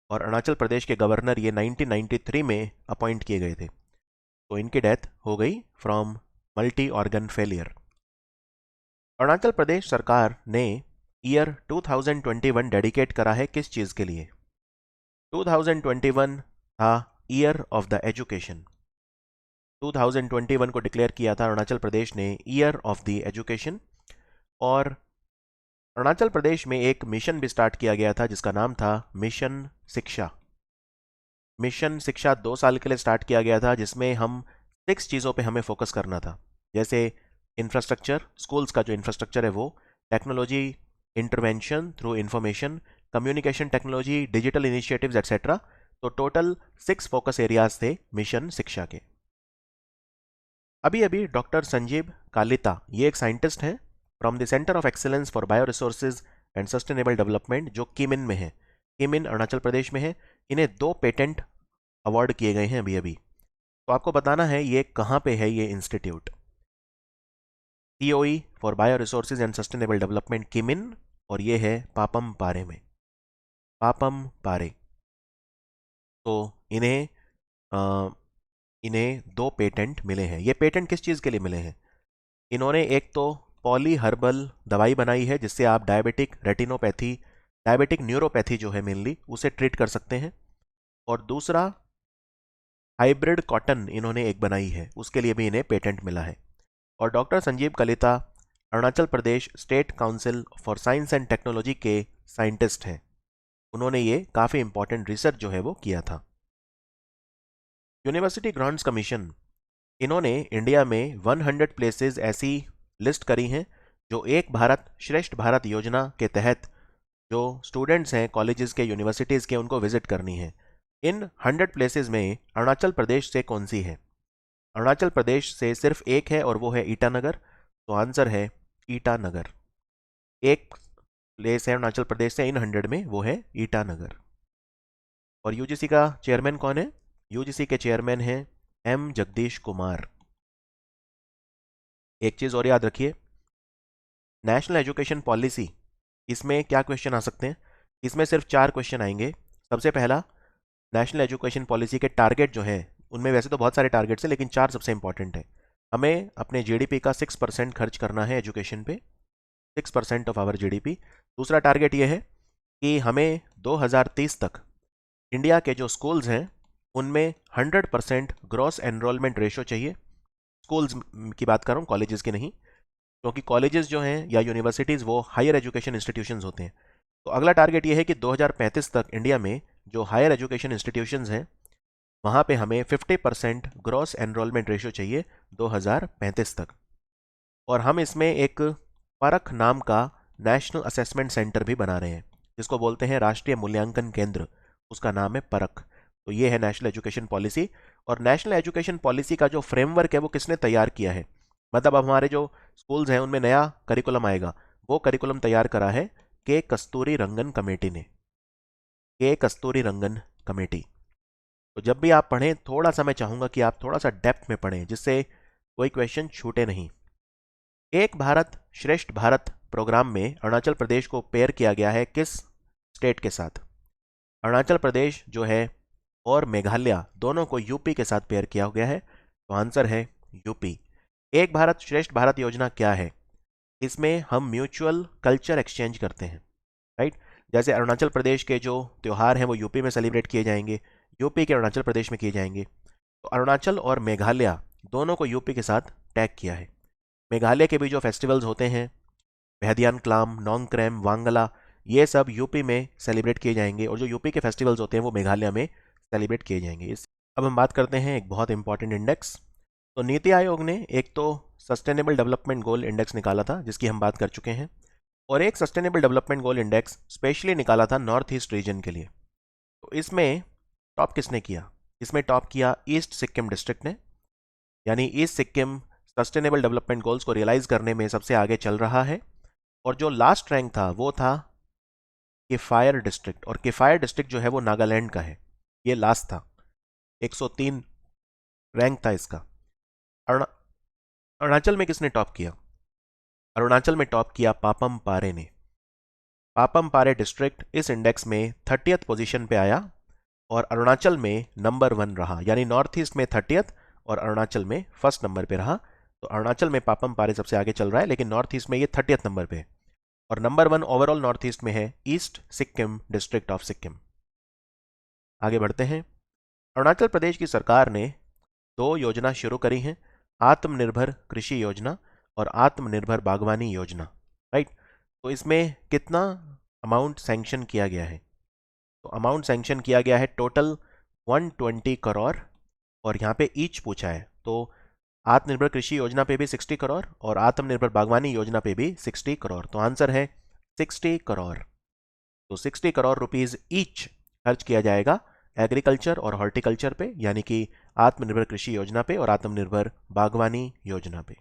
और अरुणाचल प्रदेश के गवर्नर ये 1993 में अपॉइंट किए गए थे। तो इनकी डेथ हो गई from multi organ failure. Arunachal Pradesh सरकार ने ईयर 2021 डेडिकेट करा है किस चीज़ के लिए? 2021 था ईयर ऑफ द एजुकेशन। 2021 को डिक्लेयर किया था अरुणाचल प्रदेश ने ईयर ऑफ द एजुकेशन। और अरुणाचल प्रदेश में एक मिशन भी स्टार्ट किया गया था जिसका नाम था मिशन शिक्षा। मिशन शिक्षा 2 साल के लिए स्टार्ट किया गया था जिसमें हम 6 चीज़ों पे हमें फोकस करना था। जैसे इंफ्रास्ट्रक्चर, स्कूल्स का जो इंफ्रास्ट्रक्चर है वो, technology, intervention through information, communication technology, digital initiatives etcetera. तो टोटल 6 फोकस एरियाज थे मिशन शिक्षा के। अभी अभी डॉक्टर संजीव कालिता, ये एक साइंटिस्ट हैं from the centre of excellence for bio resources and sustainable development जो किमिन में है। किमिन अरुणाचल प्रदेश में है। इन्हें 2 पेटेंट अवार्ड किए गए हैं अभी अभी। तो आपको बताना है ये कहाँ पे है ये institute. COE for bio resources and sustainable development Kimin, और ये है पापम पारे में। पापम पारे। तो इन्हें इन्हें 2 पेटेंट मिले हैं। ये पेटेंट किस चीज़ के लिए मिले हैं? इन्होंने एक तो पॉली हर्बल दवाई बनाई है जिससे आप डायबिटिक रेटिनोपैथी, डायबिटिक न्यूरोपैथी जो है मेनली, उसे ट्रीट कर सकते हैं। और दूसरा हाइब्रिड कॉटन इन्होंने एक बनाई है, उसके लिए भी इन्हें पेटेंट मिला है। और doctor Sanjeev Kalita Arunachal Pradesh state council for science and technology के साइंटिस्ट हैं। उन्होंने ये काफ़ी इंपॉर्टेंट रिसर्च जो है वो किया था। यूनिवर्सिटी ग्रांट्स कमीशन, इन्होंने इंडिया में 100 प्लेसेस ऐसी लिस्ट करी हैं जो एक भारत श्रेष्ठ भारत योजना के तहत जो स्टूडेंट्स हैं कॉलेजेस के, यूनिवर्सिटीज़ के, उनको विजिट करनी है। इन 100 प्लेसेस में अरुणाचल प्रदेश से कौन सी है? अरुणाचल प्रदेश से सिर्फ एक है और वो है ईटानगर। तो आंसर है ईटानगर। एक प्लेस है अरुणाचल प्रदेश से इन 100 में, वो है ईटानगर। और यूजीसी का चेयरमैन कौन है? यूजीसी के चेयरमैन हैं एम जगदीश कुमार। एक चीज़ और याद रखिए, नेशनल एजुकेशन पॉलिसी, इसमें क्या क्वेश्चन आ सकते हैं? इसमें सिर्फ 4 क्वेश्चन आएंगे। सबसे पहला, नेशनल एजुकेशन पॉलिसी के टारगेट जो है, उनमें वैसे तो बहुत सारे टारगेट्स हैं लेकिन 4 सबसे इंपॉर्टेंट है। हमें अपने जीडीपी का 6% खर्च करना है एजुकेशन पे, 6% ऑफ आवर जीडीपी। दूसरा टारगेट ये है कि हमें 2030 तक इंडिया के जो स्कूल्स हैं उनमें 100% ग्रॉस एनरोलमेंट रेशो चाहिए। स्कूल्स की बात कर रहा हूँ, कॉलेजेस की नहीं, क्योंकि कॉलेजेस जो हैं या यूनिवर्सिटीज़ वो हायर एजुकेशन इंस्टीट्यूशंस होते हैं। तो अगला टारगेट ये है कि 2035 तक इंडिया में जो हायर एजुकेशन इंस्टीट्यूशंस हैं वहाँ पे हमें 50% ग्रॉस एनरोलमेंट रेशो चाहिए 2035 तक। और हम इसमें एक परख नाम का नेशनल असेसमेंट सेंटर भी बना रहे हैं जिसको बोलते हैं राष्ट्रीय मूल्यांकन केंद्र, उसका नाम है परख। तो ये है नेशनल एजुकेशन पॉलिसी। और नेशनल एजुकेशन पॉलिसी का जो फ्रेमवर्क है वो किसने तैयार किया है? मतलब अब हमारे जो स्कूल्स हैं उनमें नया करिकुलम आएगा, वो करिकुलम तैयार करा है के कस्तूरी रंगन कमेटी ने। के कस्तूरी रंगन कमेटी। तो जब भी आप पढ़ें, थोड़ा सा मैं चाहूँगा कि आप थोड़ा सा डेप्थ में पढ़ें जिससे कोई क्वेश्चन छूटे नहीं। एक भारत श्रेष्ठ भारत प्रोग्राम में अरुणाचल प्रदेश को पेयर किया गया है किस स्टेट के साथ? अरुणाचल प्रदेश जो है और मेघालय दोनों को यूपी के साथ पेयर किया गया है, तो आंसर है यूपी। एक भारत श्रेष्ठ भारत योजना क्या है? इसमें हम म्यूचुअल कल्चर एक्सचेंज करते हैं, राइट। जैसे अरुणाचल प्रदेश के जो त्यौहार हैं वो यूपी में सेलिब्रेट किए जाएंगे, यूपी के अरुणाचल प्रदेश में किए जाएंगे। तो अरुणाचल और मेघालय दोनों को यूपी के साथ टैग किया है। मेघालय के भी जो फेस्टिवल्स होते हैं, बेहदियान क्लाम, नोंगक्रैम, वांगला, ये सब यूपी में सेलिब्रेट किए जाएंगे, और जो यूपी के फेस्टिवल्स होते हैं वो मेघालय में सेलिब्रेट किए जाएंगे। इस अब हम बात करते हैं एक बहुत इंपॉर्टेंट इंडेक्स। तो नीति आयोग ने एक तो सस्टेनेबल डेवलपमेंट गोल इंडेक्स निकाला था, जिसकी हम बात कर चुके हैं, और एक sustainable development goal index specially निकाला था नॉर्थ ईस्ट रीजन के लिए। तो इसमें टॉप किसने किया? इसमें टॉप किया ईस्ट सिक्किम डिस्ट्रिक्ट ने, यानी east Sikkim sustainable development goals को रियलाइज करने में सबसे आगे चल रहा है। और जो लास्ट रैंक था वो था किफायर डिस्ट्रिक्ट, और किफायर डिस्ट्रिक्ट जो है वो नागालैंड का है, ये लास्ट था। 103 रैंक था इसका। अरुणा अरुणाचल में किसने टॉप किया? अरुणाचल में टॉप किया पापम पारे ने। पापम पारे डिस्ट्रिक्ट इस इंडेक्स में 30th पोजीशन पे आया, और अरुणाचल में नंबर 1 रहा, यानी नॉर्थ ईस्ट में 30th और अरुणाचल में फर्स्ट नंबर पे रहा। तो अरुणाचल में पापम पारे सबसे आगे चल रहा है, लेकिन नॉर्थ ईस्ट में ये 30th नंबर पे है। और नंबर 1 ओवरऑल नॉर्थ ईस्ट में है east Sikkim district of Sikkim. आगे बढ़ते हैं। अरुणाचल प्रदेश की सरकार ने 2 योजना शुरू करी हैं, आत्मनिर्भर कृषि योजना और आत्मनिर्भर बागवानी योजना, राइट। तो इसमें कितना अमाउंट सैंक्शन किया गया है? तो अमाउंट सैंक्शन किया गया है टोटल 120 करोड़, और यहाँ पे ईच पूछा है, तो आत्मनिर्भर कृषि योजना पे भी 60 करोड़ और आत्मनिर्भर बागवानी योजना पे भी 60 करोड़। तो आंसर है 60 करोड़। तो 60 करोड़ रुपीज ईच खर्च किया जाएगा एग्रीकल्चर और हॉर्टिकल्चर पे, यानी कि आत्मनिर्भर कृषि योजना पे और आत्मनिर्भर बागवानी योजना पे।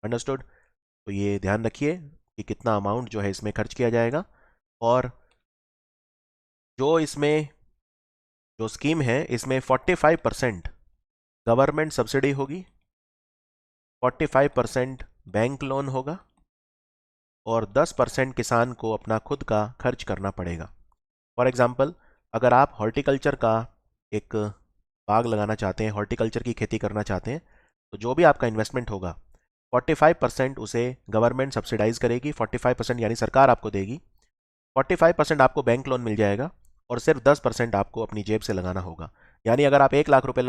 अंडरस्टूड? तो ये ध्यान रखिए कि कितना अमाउंट जो है इसमें खर्च किया जाएगा। और जो इसमें जो स्कीम है इसमें 45% गवर्नमेंट सब्सिडी होगी, 45% बैंक लोन होगा, और 10% किसान को अपना खुद का खर्च करना पड़ेगा। फॉर एग्जाम्पल, अगर आप हॉर्टिकल्चर का एक बाग लगाना चाहते हैं, हॉर्टिकल्चर की खेती करना चाहते हैं, तो जो भी आपका इन्वेस्टमेंट होगा 45% उसे गवर्नमेंट सब्सिडाइज करेगी, 45% यानी सरकार आपको देगी, 45% आपको बैंक लोन मिल जाएगा, और सिर्फ 10% आपको अपनी जेब से लगाना होगा। यानी अगर आप 1 लाख रुपए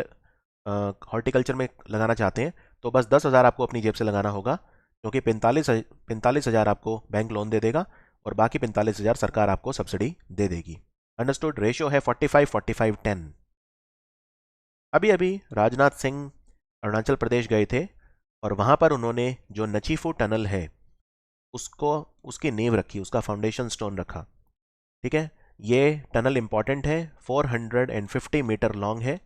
हॉर्टिकल्चर में लगाना चाहते हैं तो बस 10,000 आपको अपनी जेब से लगाना होगा, क्योंकि 45,000 आपको बैंक लोन दे देगा और बाकी 45,000 सरकार आपको सब्सिडी दे देगी। अंडरस्टूड? रेशियो है 45-45-10। अभी अभी राजनाथ सिंह अरुणाचल प्रदेश गए थे, और वहां पर उन्होंने जो नचीफू टनल है उसको उसकी नींव रखी, उसका फाउंडेशन स्टोन रखा। ठीक है, ये टनल इंपॉर्टेंट है, 450 मीटर लॉन्ग है,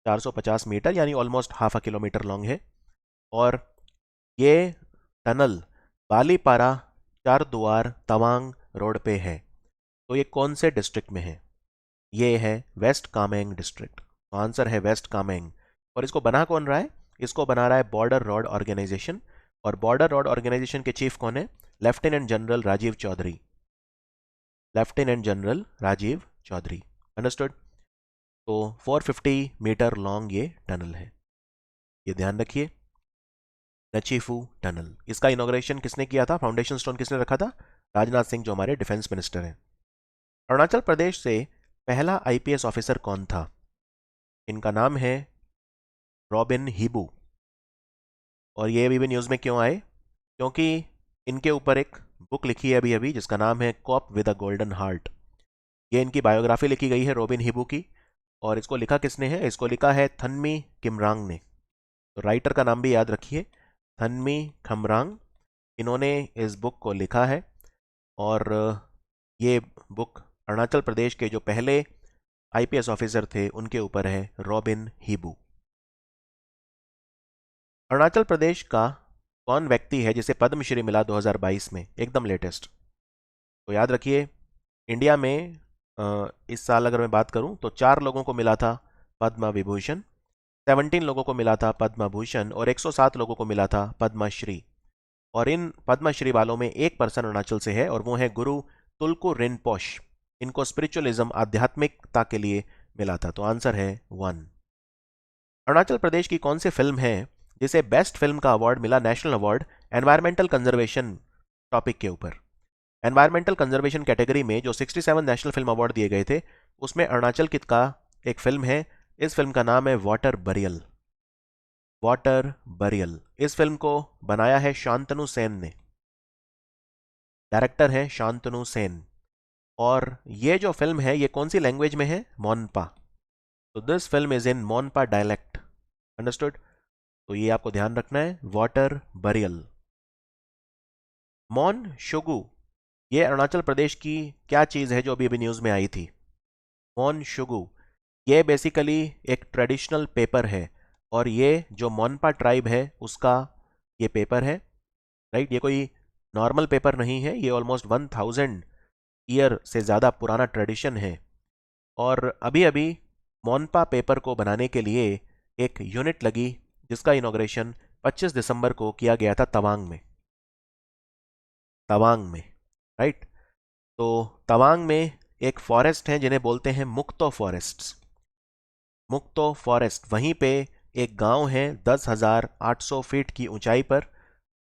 450 मीटर यानी almost half a kilometre long है। और ये टनल बालीपारा चारद्वार तवांग रोड पे है। तो ये कौन से डिस्ट्रिक्ट में है? ये है वेस्ट कामेंग डिस्ट्रिक्ट। तो आंसर है वेस्ट कामेंग। और इसको बना कौन रहा है? इसको बना रहा है बॉर्डर रोड ऑर्गेनाइजेशन, और बॉर्डर रोड ऑर्गेनाइजेशन के चीफ कौन है? Lieutenant general Rajiv Chaudhary. Lieutenant general Rajiv Chaudhary. Understood? तो 450 मीटर लॉन्ग ये टनल है, ये ध्यान रखिए। नचीफू टनल, इसका इनॉग्रेशन किसने किया था? फाउंडेशन स्टोन किसने रखा था? राजनाथ सिंह, जो हमारे डिफेंस मिनिस्टर हैं। अरुणाचल प्रदेश से पहला आईपीएस ऑफिसर कौन था? इनका नाम है रॉबिन हिबू। और ये अभी भी न्यूज़ में क्यों आए? क्योंकि इनके ऊपर एक बुक लिखी है अभी अभी, जिसका नाम है corp with a golden heart. ये इनकी बायोग्राफी लिखी गई है रॉबिन हिबू की। और इसको लिखा किसने है? इसको लिखा है थन्मी किमरांग ने। तो राइटर का नाम भी याद रखिए, थन्मी खमरांग। इन्होंने इस बुक को लिखा है, और ये बुक अरुणाचल प्रदेश के जो पहले आईपीएस ऑफिसर थे उनके ऊपर है, रॉबिन हिबू। अरुणाचल प्रदेश का कौन व्यक्ति है जिसे पद्मश्री मिला 2022 में, एकदम लेटेस्ट? तो याद रखिए, इंडिया में इस साल अगर मैं बात करूं तो 4 लोगों को मिला था पद्म विभूषण, 17 लोगों को मिला था पद्म भूषण, और 107 लोगों को मिला था पद्मश्री। और इन पद्मश्री वालों में एक पर्सन अरुणाचल से है, और वो है गुरु तुल्कू रिनपोश। इनको स्पिरिचुअलिज्म, आध्यात्मिकता के लिए मिला था। तो आंसर है 1। अरुणाचल प्रदेश की कौन सी फिल्म है जिसे बेस्ट फिल्म का अवार्ड मिला, national award, environmental conservation topic के ऊपर? एनवायरमेंटल कंजर्वेशन कैटेगरी में जो 67 नेशनल फिल्म अवार्ड दिए गए थे, उसमें अरुणाचल की का एक फिल्म है। इस फिल्म का नाम है वाटर बरियल। Water burial. इस फिल्म को बनाया है शांतनु सेन ने। डायरेक्टर है शांतनु सेन। और ये जो फिल्म है ये कौन सी लैंग्वेज में है? मोनपा। तो this film is in Monpa dialect. Understood? तो ये आपको ध्यान रखना है, वाटर बरियल। मॉन शुगु, ये अरुणाचल प्रदेश की क्या चीज़ है जो अभी अभी न्यूज़ में आई थी? मॉन शुगु, ये बेसिकली एक ट्रेडिशनल पेपर है, और ये जो मोनपा ट्राइब है उसका ये पेपर है। राइट, ये कोई नॉर्मल पेपर नहीं है, ये ऑलमोस्ट 1000 ईयर से ज़्यादा पुराना ट्रेडिशन है। और अभी अभी मोनपा पेपर को बनाने के लिए एक यूनिट लगी, जिसका इनॉग्रेशन 25 दिसंबर को किया गया था तवांग में। तवांग में, राइट। तो तवांग में एक फॉरेस्ट है जिन्हें बोलते हैं मुक्तो फॉरेस्ट्स। मुक्तो फॉरेस्ट, वहीं पे एक गांव है 10,800 फीट की ऊंचाई पर,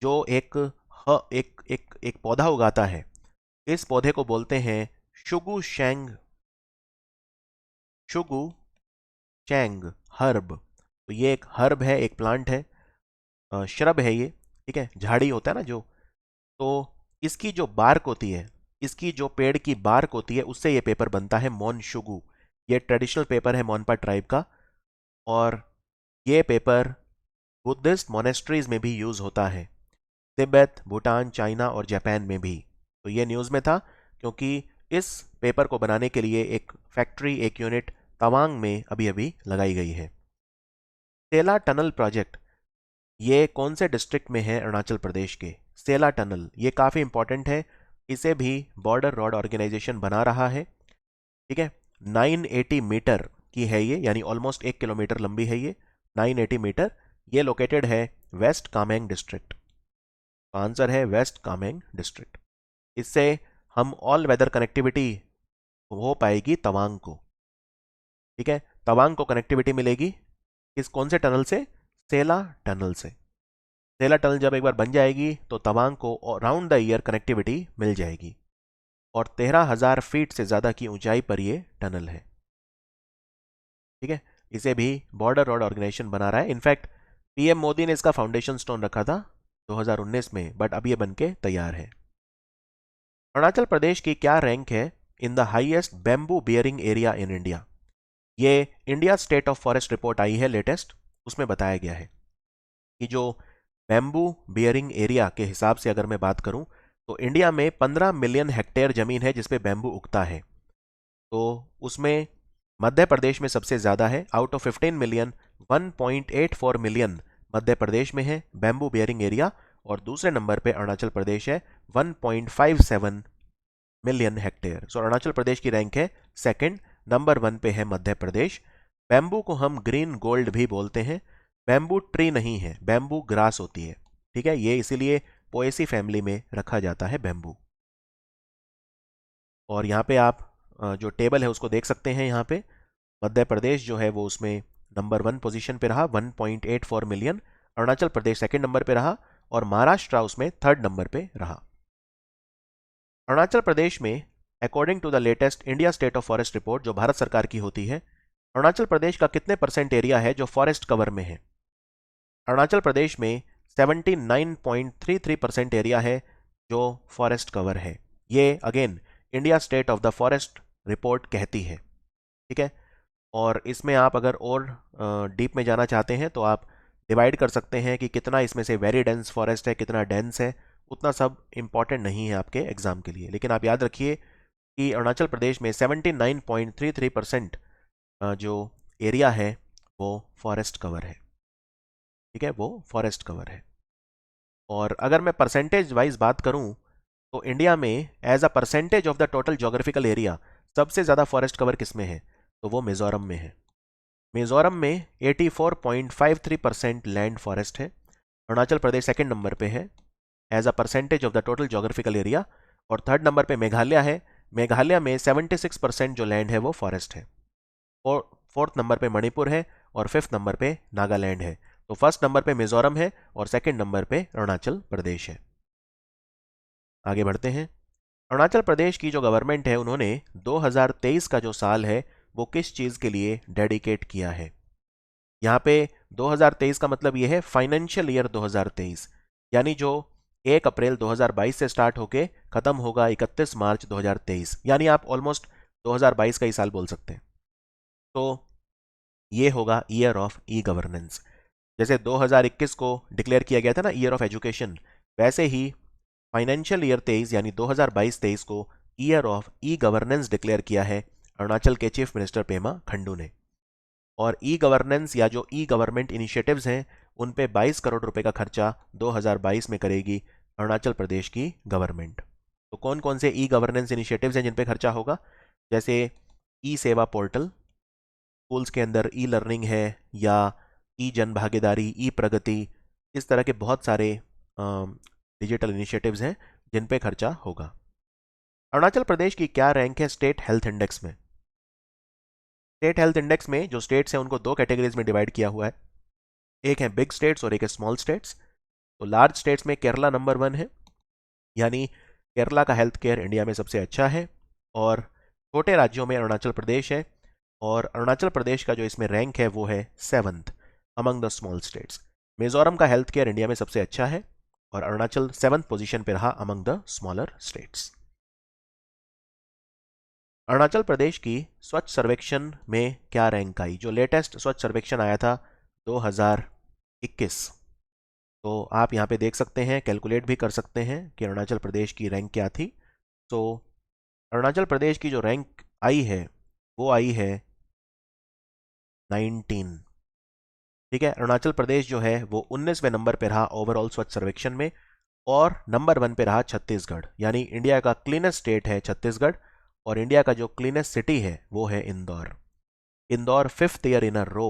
जो एक पौधा उगाता है। इस पौधे को बोलते हैं शुगु शैंग, शुगु चैंग हर्ब। तो ये एक हर्ब है, एक प्लांट है, श्रब है ये, ठीक है, झाड़ी होता है ना जो। तो इसकी जो बार्क होती है, इसकी जो पेड़ की बार्क होती है, उससे ये पेपर बनता है मोन शुगु। ये ट्रेडिशनल पेपर है मोनपा ट्राइब का, और ये पेपर बुद्धिस्ट मोनेस्ट्रीज में भी यूज होता है, तिब्बत, भूटान, चाइना और जापान में भी। तो ये न्यूज़ में था क्योंकि इस पेपर को बनाने के लिए एक फैक्ट्री, एक यूनिट तवांग में अभी अभी लगाई गई है। सेला टनल प्रोजेक्ट, ये कौन से डिस्ट्रिक्ट में है अरुणाचल प्रदेश के? सेला टनल, ये काफ़ी इंपॉर्टेंट है, इसे भी बॉर्डर रोड ऑर्गेनाइजेशन बना रहा है। ठीक है, 980 मीटर की है ये, यानी ऑलमोस्ट 1 किलोमीटर लंबी है ये, 980 मीटर। ये लोकेटेड है वेस्ट कामेंग डिस्ट्रिक्ट। आंसर है वेस्ट कामेंग डिस्ट्रिक्ट। इससे हम ऑल वेदर कनेक्टिविटी हो पाएगी तवांग को। ठीक है, तवांग को कनेक्टिविटी मिलेगी किस, कौन से टनल से? सेला टनल से। सेला टनल जब एक बार बन जाएगी तो तवांग को राउंड द ईयर कनेक्टिविटी मिल जाएगी। और 13,000 फीट से ज़्यादा की ऊंचाई पर ये टनल है। ठीक है, इसे भी बॉर्डर रोड ऑर्गेनाइजेशन बना रहा है। इनफैक्ट पीएम मोदी ने इसका फाउंडेशन स्टोन रखा था 2019 में, बट अब ये बन के तैयार है। अरुणाचल प्रदेश की क्या रैंक है in the highest bamboo bearing area in India? ये India state of forest report आई है लेटेस्ट, उसमें बताया गया है कि जो बैम्बू बियरिंग एरिया के हिसाब से अगर मैं बात करूं, तो इंडिया में 15 मिलियन हेक्टेयर जमीन है जिसपे बैम्बू उगता है। तो उसमें मध्य प्रदेश में सबसे ज़्यादा है, out of 15 million 1.84 million Madhya Pradesh में है बैम्बू बियरिंग एरिया, और दूसरे नंबर पे अरुणाचल प्रदेश है 1.57 मिलियन हेक्टेयर। सो अरुणाचल प्रदेश की रैंक है सेकंड, नंबर 1 पे है मध्य प्रदेश। बैम्बू को हम ग्रीन गोल्ड भी बोलते हैं। बैम्बू ट्री नहीं है, बैम्बू ग्रास होती है। ठीक है, ये इसीलिए पोएसी फैमिली में रखा जाता है बैम्बू। और यहाँ पे आप जो टेबल है उसको देख सकते हैं। यहाँ पे मध्य प्रदेश जो है वो उसमें नंबर 1 पोजीशन पे रहा, 1.84 million. Arunachal Pradesh second number पे रहा, और महाराष्ट्र उसमें थर्ड नंबर पे रहा। अरुणाचल प्रदेश में according to the latest India state of forest report, जो भारत सरकार की होती है, अरुणाचल प्रदेश का कितने परसेंट एरिया है जो फॉरेस्ट कवर में है? अरुणाचल प्रदेश में 79.33% एरिया है जो फॉरेस्ट कवर है। ये again India state of the forest report कहती है। ठीक है, और इसमें आप अगर और डीप में जाना चाहते हैं तो आप डिवाइड कर सकते हैं कि कितना इसमें से वेरी डेंस फॉरेस्ट है, कितना डेंस है। उतना सब इम्पॉर्टेंट नहीं है आपके एग्जाम के लिए, लेकिन आप याद रखिए कि अरुणाचल प्रदेश में 79.33% जो एरिया है वो फॉरेस्ट कवर है। ठीक है, वो फॉरेस्ट कवर है। और अगर मैं परसेंटेज वाइज बात करूं, तो इंडिया में as a percentage of the total geographical area सबसे ज़्यादा फॉरेस्ट कवर किस में है? तो वो मिजोरम में है। मिजोरम में 84.53% लैंड फॉरेस्ट है। अरुणाचल प्रदेश सेकंड नंबर पे है as a percentage of the total geographical area, और थर्ड नंबर पे मेघालय है। मेघालय में 76% जो लैंड है वो फॉरेस्ट है। फोर्थ नंबर पे मणिपुर है और फिफ्थ नंबर पे नागालैंड है। तो फर्स्ट नंबर पे मिजोरम है और सेकंड नंबर पे अरुणाचल प्रदेश है। आगे बढ़ते हैं। अरुणाचल प्रदेश की जो गवर्नमेंट है उन्होंने 2023 का जो साल है वो किस चीज़ के लिए डेडिकेट किया है। यहाँ पे 2023 का मतलब ये है फाइनेंशियल ईयर 2023, यानी जो 1 अप्रैल 2022 से स्टार्ट होके खत्म होगा 31 मार्च 2023, यानी आप ऑलमोस्ट 2022 का ही साल बोल सकते हैं। तो ये होगा ईयर ऑफ ई गवर्नेंस। जैसे 2021 को डिक्लेयर किया गया था ना ईयर ऑफ एजुकेशन, वैसे ही फाइनेंशियल ईयर 23 यानी 2022-23 को year of e governance declare किया है अरुणाचल के चीफ मिनिस्टर पेमा खंडू ने। और ई गवर्नेंस या जो ई गवर्नमेंट इनिशिएटिव्स हैं उन पे 22 करोड़ रुपए का खर्चा 2022 में करेगी अरुणाचल प्रदेश की गवर्नमेंट। तो कौन कौन से ई गवर्नेंस इनिशिएटिव्स हैं जिन पे खर्चा होगा, जैसे ई सेवा पोर्टल, स्कूल्स के अंदर ई लर्निंग है, या ई जन भागीदारी, ई प्रगति, इस तरह के बहुत सारे डिजिटल इनिशिएटिव्स हैं जिन पे खर्चा होगा। अरुणाचल प्रदेश की क्या रैंक है स्टेट हेल्थ इंडेक्स में। स्टेट हेल्थ इंडेक्स में जो स्टेट्स हैं उनको दो कैटेगरीज में डिवाइड किया हुआ है, एक है बिग स्टेट्स और एक है स्मॉल स्टेट्स। तो लार्ज स्टेट्स में केरला नंबर 1 है, यानी केरला का हेल्थ केयर इंडिया में सबसे अच्छा है। और छोटे राज्यों में अरुणाचल प्रदेश है, और अरुणाचल प्रदेश का जो इसमें रैंक है वो है 7th among the small states. Mizoram का हेल्थ केयर इंडिया में सबसे अच्छा है और अरुणाचल 7th पोजीशन पर रहा among the smaller states. Arunachal Pradesh की स्वच्छ सर्वेक्षण में क्या रैंक आई, जो लेटेस्ट स्वच्छ सर्वेक्षण आया था 2021। तो आप यहाँ पे देख सकते हैं, कैलकुलेट भी कर सकते हैं कि अरुणाचल प्रदेश की रैंक क्या थी। तो अरुणाचल प्रदेश की जो रैंक आई है वो आई है 19। ठीक है, अरुणाचल प्रदेश जो है वो 19वें नंबर पे रहा ओवरऑल स्वच्छ सर्वेक्षण में, और नंबर 1 पे रहा छत्तीसगढ़, यानी इंडिया का क्लीनेस्ट स्टेट है छत्तीसगढ़, और इंडिया का जो क्लीनेस्ट सिटी है वो है Indore. Indore 5th year in a row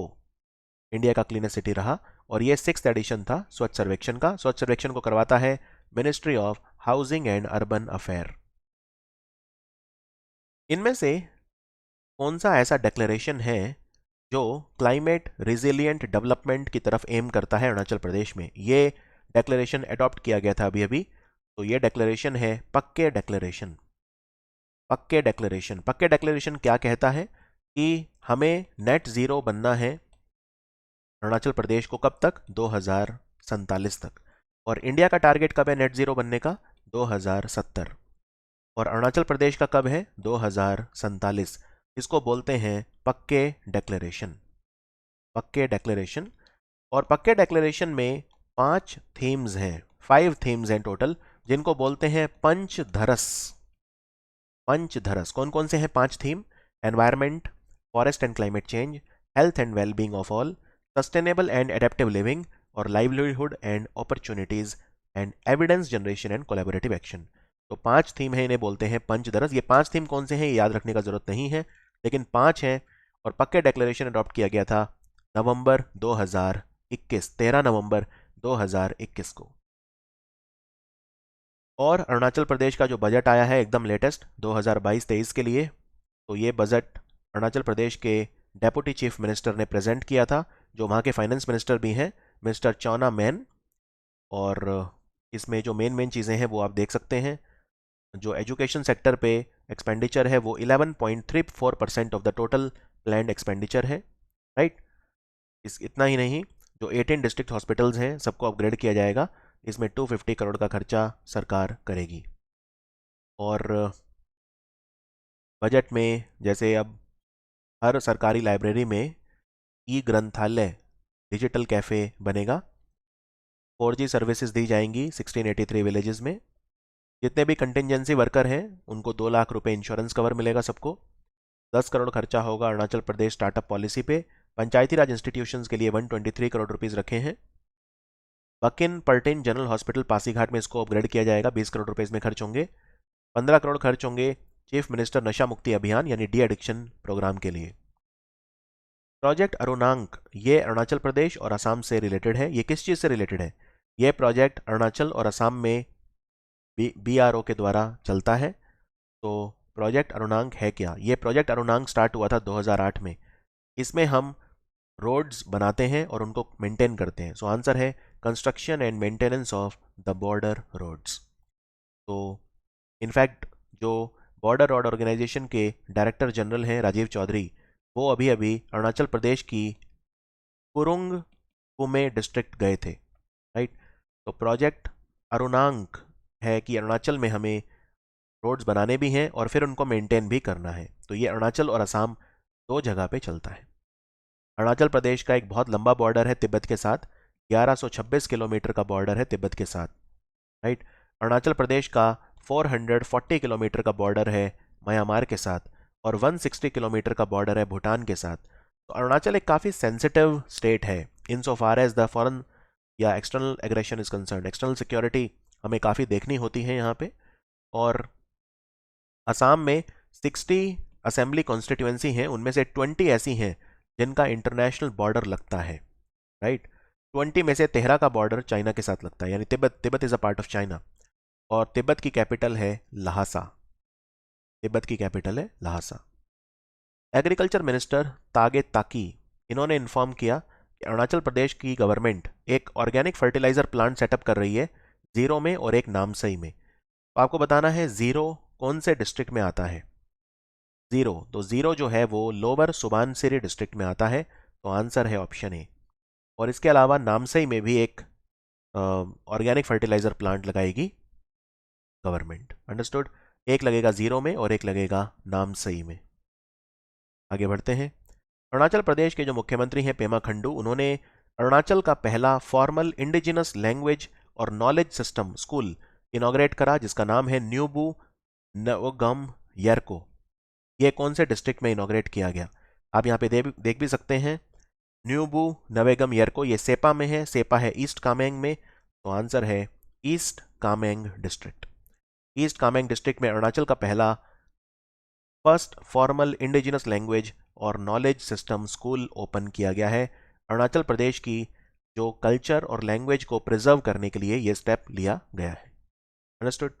India का क्लीनेस्ट सिटी रहा, और ये 6th एडिशन था स्वच्छ सर्वेक्षण का। स्वच्छ सर्वेक्षण को करवाता है ministry of housing and urban affair. इनमें से कौन सा ऐसा डिक्लेरेशन है जो क्लाइमेट रिजिलियंट डेवलपमेंट की तरफ एम करता है अरुणाचल प्रदेश में। ये डिक्लेरेशन अडॉप्ट किया गया था अभी अभी। तो ये डिक्लेरेशन है पक्के डिक्लेरेशन। पक्के डिक्लेरेशन, पक्के डिक्लेरेशन क्या कहता है कि हमें नेट जीरो बनना है अरुणाचल प्रदेश को, कब तक, 2047 तक। और इंडिया का टारगेट कब है नेट जीरो बनने का, 2070। और अरुणाचल प्रदेश का कब है, 2047। इसको बोलते हैं पक्के डिक्लेरेशन। पक्के डिक्लेरेशन। और पक्के डिक्लेरेशन में 5 थीम्स हैं, 5 थीम्स हैं टोटल, जिनको बोलते हैं पंचधरस। पंचधरस कौन कौन से हैं 5 theme, environment, forest and climate change, health and wellbeing of all, sustainable and adaptive living, और livelihood and opportunities, and evidence generation and collaborative action. तो 5 थीम है, इन्हें बोलते हैं पंचधरस। ये 5 थीम कौन से हैं ये याद रखने का जरूरत नहीं है, लेकिन 5 हैं। और पक्के डिक्लेरेशन अडॉप्ट किया गया था नवंबर 2021, 13 नवंबर 2021 को। और अरुणाचल प्रदेश का जो बजट आया है एकदम लेटेस्ट 2022-23 के लिए, तो ये बजट अरुणाचल प्रदेश के डेप्यूटी चीफ मिनिस्टर ने प्रेजेंट किया था, जो वहाँ के फाइनेंस मिनिस्टर भी हैं, मिस्टर चौना मैन। और इसमें जो मेन मेन चीज़ें हैं वो आप देख सकते हैं। जो एजुकेशन सेक्टर पे एक्सपेंडिचर है वो 11.34% of the total planned expenditure है, राइट। इतना ही नहीं, जो 18 डिस्ट्रिक्ट हॉस्पिटल्स हैं सबको अपग्रेड किया जाएगा, इसमें 250 करोड़ का खर्चा सरकार करेगी। और बजट में जैसे अब हर सरकारी लाइब्रेरी में ई ग्रंथालय, डिजिटल कैफ़े बनेगा, 4G सर्विसेज दी जाएंगी 1683 विलेजेस में। जितने भी कंटिजेंसी वर्कर हैं उनको 2 लाख रुपए इंश्योरेंस कवर मिलेगा सबको। 10 करोड़ खर्चा होगा अरुणाचल प्रदेश स्टार्टअप पॉलिसी पे। पंचायती राज इंस्टीट्यूशंस के लिए 123 करोड़ रुपीज़ रखे हैं। बकिन पर्टिन जनरल हॉस्पिटल पासीघाट में इसको अपग्रेड किया जाएगा, 20 करोड़ रुपए इसमें खर्च होंगे। 15 करोड़ खर्च होंगे चीफ मिनिस्टर नशा मुक्ति अभियान यानी डी एडिक्शन प्रोग्राम के लिए। प्रोजेक्ट अरुणांक, ये अरुणाचल प्रदेश और असम से रिलेटेड है। ये किस चीज़ से रिलेटेड है, ये प्रोजेक्ट अरुणाचल और असम में BRO के द्वारा चलता है। तो प्रोजेक्ट अरुणांक है क्या, ये प्रोजेक्ट अरुणांक स्टार्ट हुआ था 2008 में, इसमें हम रोड्स बनाते हैं और उनको मेंटेन करते हैं। सो आंसर है construction and maintenance of the border roads. तो इनफैक्ट जो बॉर्डर रोड ऑर्गेनाइजेशन के डायरेक्टर जनरल हैं राजीव चौधरी, वो अभी अभी अरुणाचल प्रदेश की कुरुंग कुमे डिस्ट्रिक्ट गए थे, राइट। तो प्रोजेक्ट अरुणांक है कि अरुणाचल में हमें रोड्स बनाने भी हैं और फिर उनको मेंटेन भी करना है। तो ये अरुणाचल और असम दो जगह पे चलता है। अरुणाचल प्रदेश का एक बहुत लंबा बॉर्डर है तिब्बत के साथ, 1126 किलोमीटर का बॉर्डर है तिब्बत के साथ, राइट। अरुणाचल प्रदेश का 440 किलोमीटर का बॉर्डर है म्यांमार के साथ और 160 किलोमीटर का बॉर्डर है भूटान के साथ। तो अरुणाचल एक काफ़ी सेंसिटिव स्टेट है इन सो फार एज द फॉरेन या external aggression is concern. External security हमें काफ़ी देखनी होती है यहाँ पे। और असम में 60 असेंबली कॉन्स्टिट्यूएंसी हैं, उनमें से 20 ऐसी हैं जिनका इंटरनेशनल बॉर्डर लगता है, राइट। 20 में से 13 का बॉर्डर चाइना के साथ लगता है, यानी Tibet is a part of China. और तिब्बत की कैपिटल है लहासा। तिब्बत की कैपिटल है लहासा। एग्रीकल्चर मिनिस्टर तागे ताकी, इन्होंने इन्फॉर्म किया कि अरुणाचल प्रदेश की गवर्नमेंट एक ऑर्गेनिक फर्टिलाइजर प्लांट सेटअप कर रही है, जीरो में और एक नामसई में। तो आपको बताना है जीरो कौन से डिस्ट्रिक्ट में आता है। जीरो, तो जीरो जो है वो लोअर सुबानसिरी डिस्ट्रिक्ट में आता है, तो आंसर है ऑप्शन ए। और इसके अलावा नामसई में भी एक ऑर्गेनिक फर्टिलाइजर प्लांट लगाएगी गवर्नमेंट। अंडरस्टूड। एक लगेगा जीरो में और एक लगेगा नामसई में। आगे बढ़ते हैं। अरुणाचल प्रदेश के जो मुख्यमंत्री हैं पेमा खंडू, उन्होंने अरुणाचल का पहला फॉर्मल इंडिजिनस लैंग्वेज और नॉलेज सिस्टम स्कूल इनॉग्रेट करा, जिसका नाम है न्यूबू नवगम यरको। ये कौन से डिस्ट्रिक्ट में इनॉग्रेट किया गया? आप यहाँ पे देख भी सकते हैं, न्यूबू नवेगम यरको, ये सेपा में है। सेपा है ईस्ट कामेंग में, तो आंसर है east Kameng district. East Kameng district में अरुणाचल का पहला फर्स्ट फॉर्मल इंडिजिनस लैंग्वेज और नॉलेज सिस्टम स्कूल ओपन किया गया है। अरुणाचल प्रदेश की जो कल्चर और लैंग्वेज को प्रिजर्व करने के लिए ये स्टेप लिया गया है। अंडरस्टूड।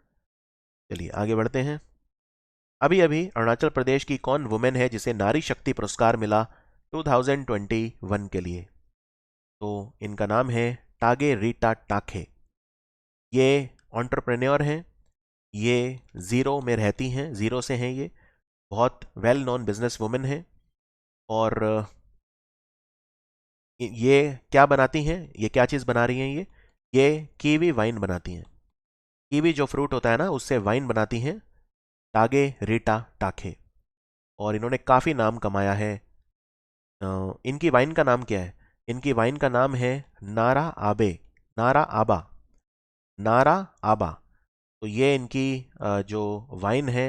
चलिए आगे बढ़ते हैं। अभी अभी अरुणाचल प्रदेश की कौन वुमेन है जिसे नारी शक्ति पुरस्कार मिला 2021 के लिए? तो इनका नाम है टागे रीटा टाखे। ये एंटरप्रेन्योर हैं, ये ज़ीरो में रहती हैं, ज़ीरो से हैं, ये बहुत वेल नोन बिजनेस वुमेन हैं। और ये क्या बनाती हैं, ये क्या चीज़ बना रही हैं? ये कीवी वाइन बनाती हैं। कीवी जो फ्रूट होता है ना, उससे वाइन बनाती हैं टागे रीटा टाखे। और इन्होंने काफ़ी नाम कमाया है। इनकी वाइन का नाम क्या है? इनकी वाइन का नाम है नारा आबे, नारा आबा, नारा आबा। तो ये इनकी जो वाइन है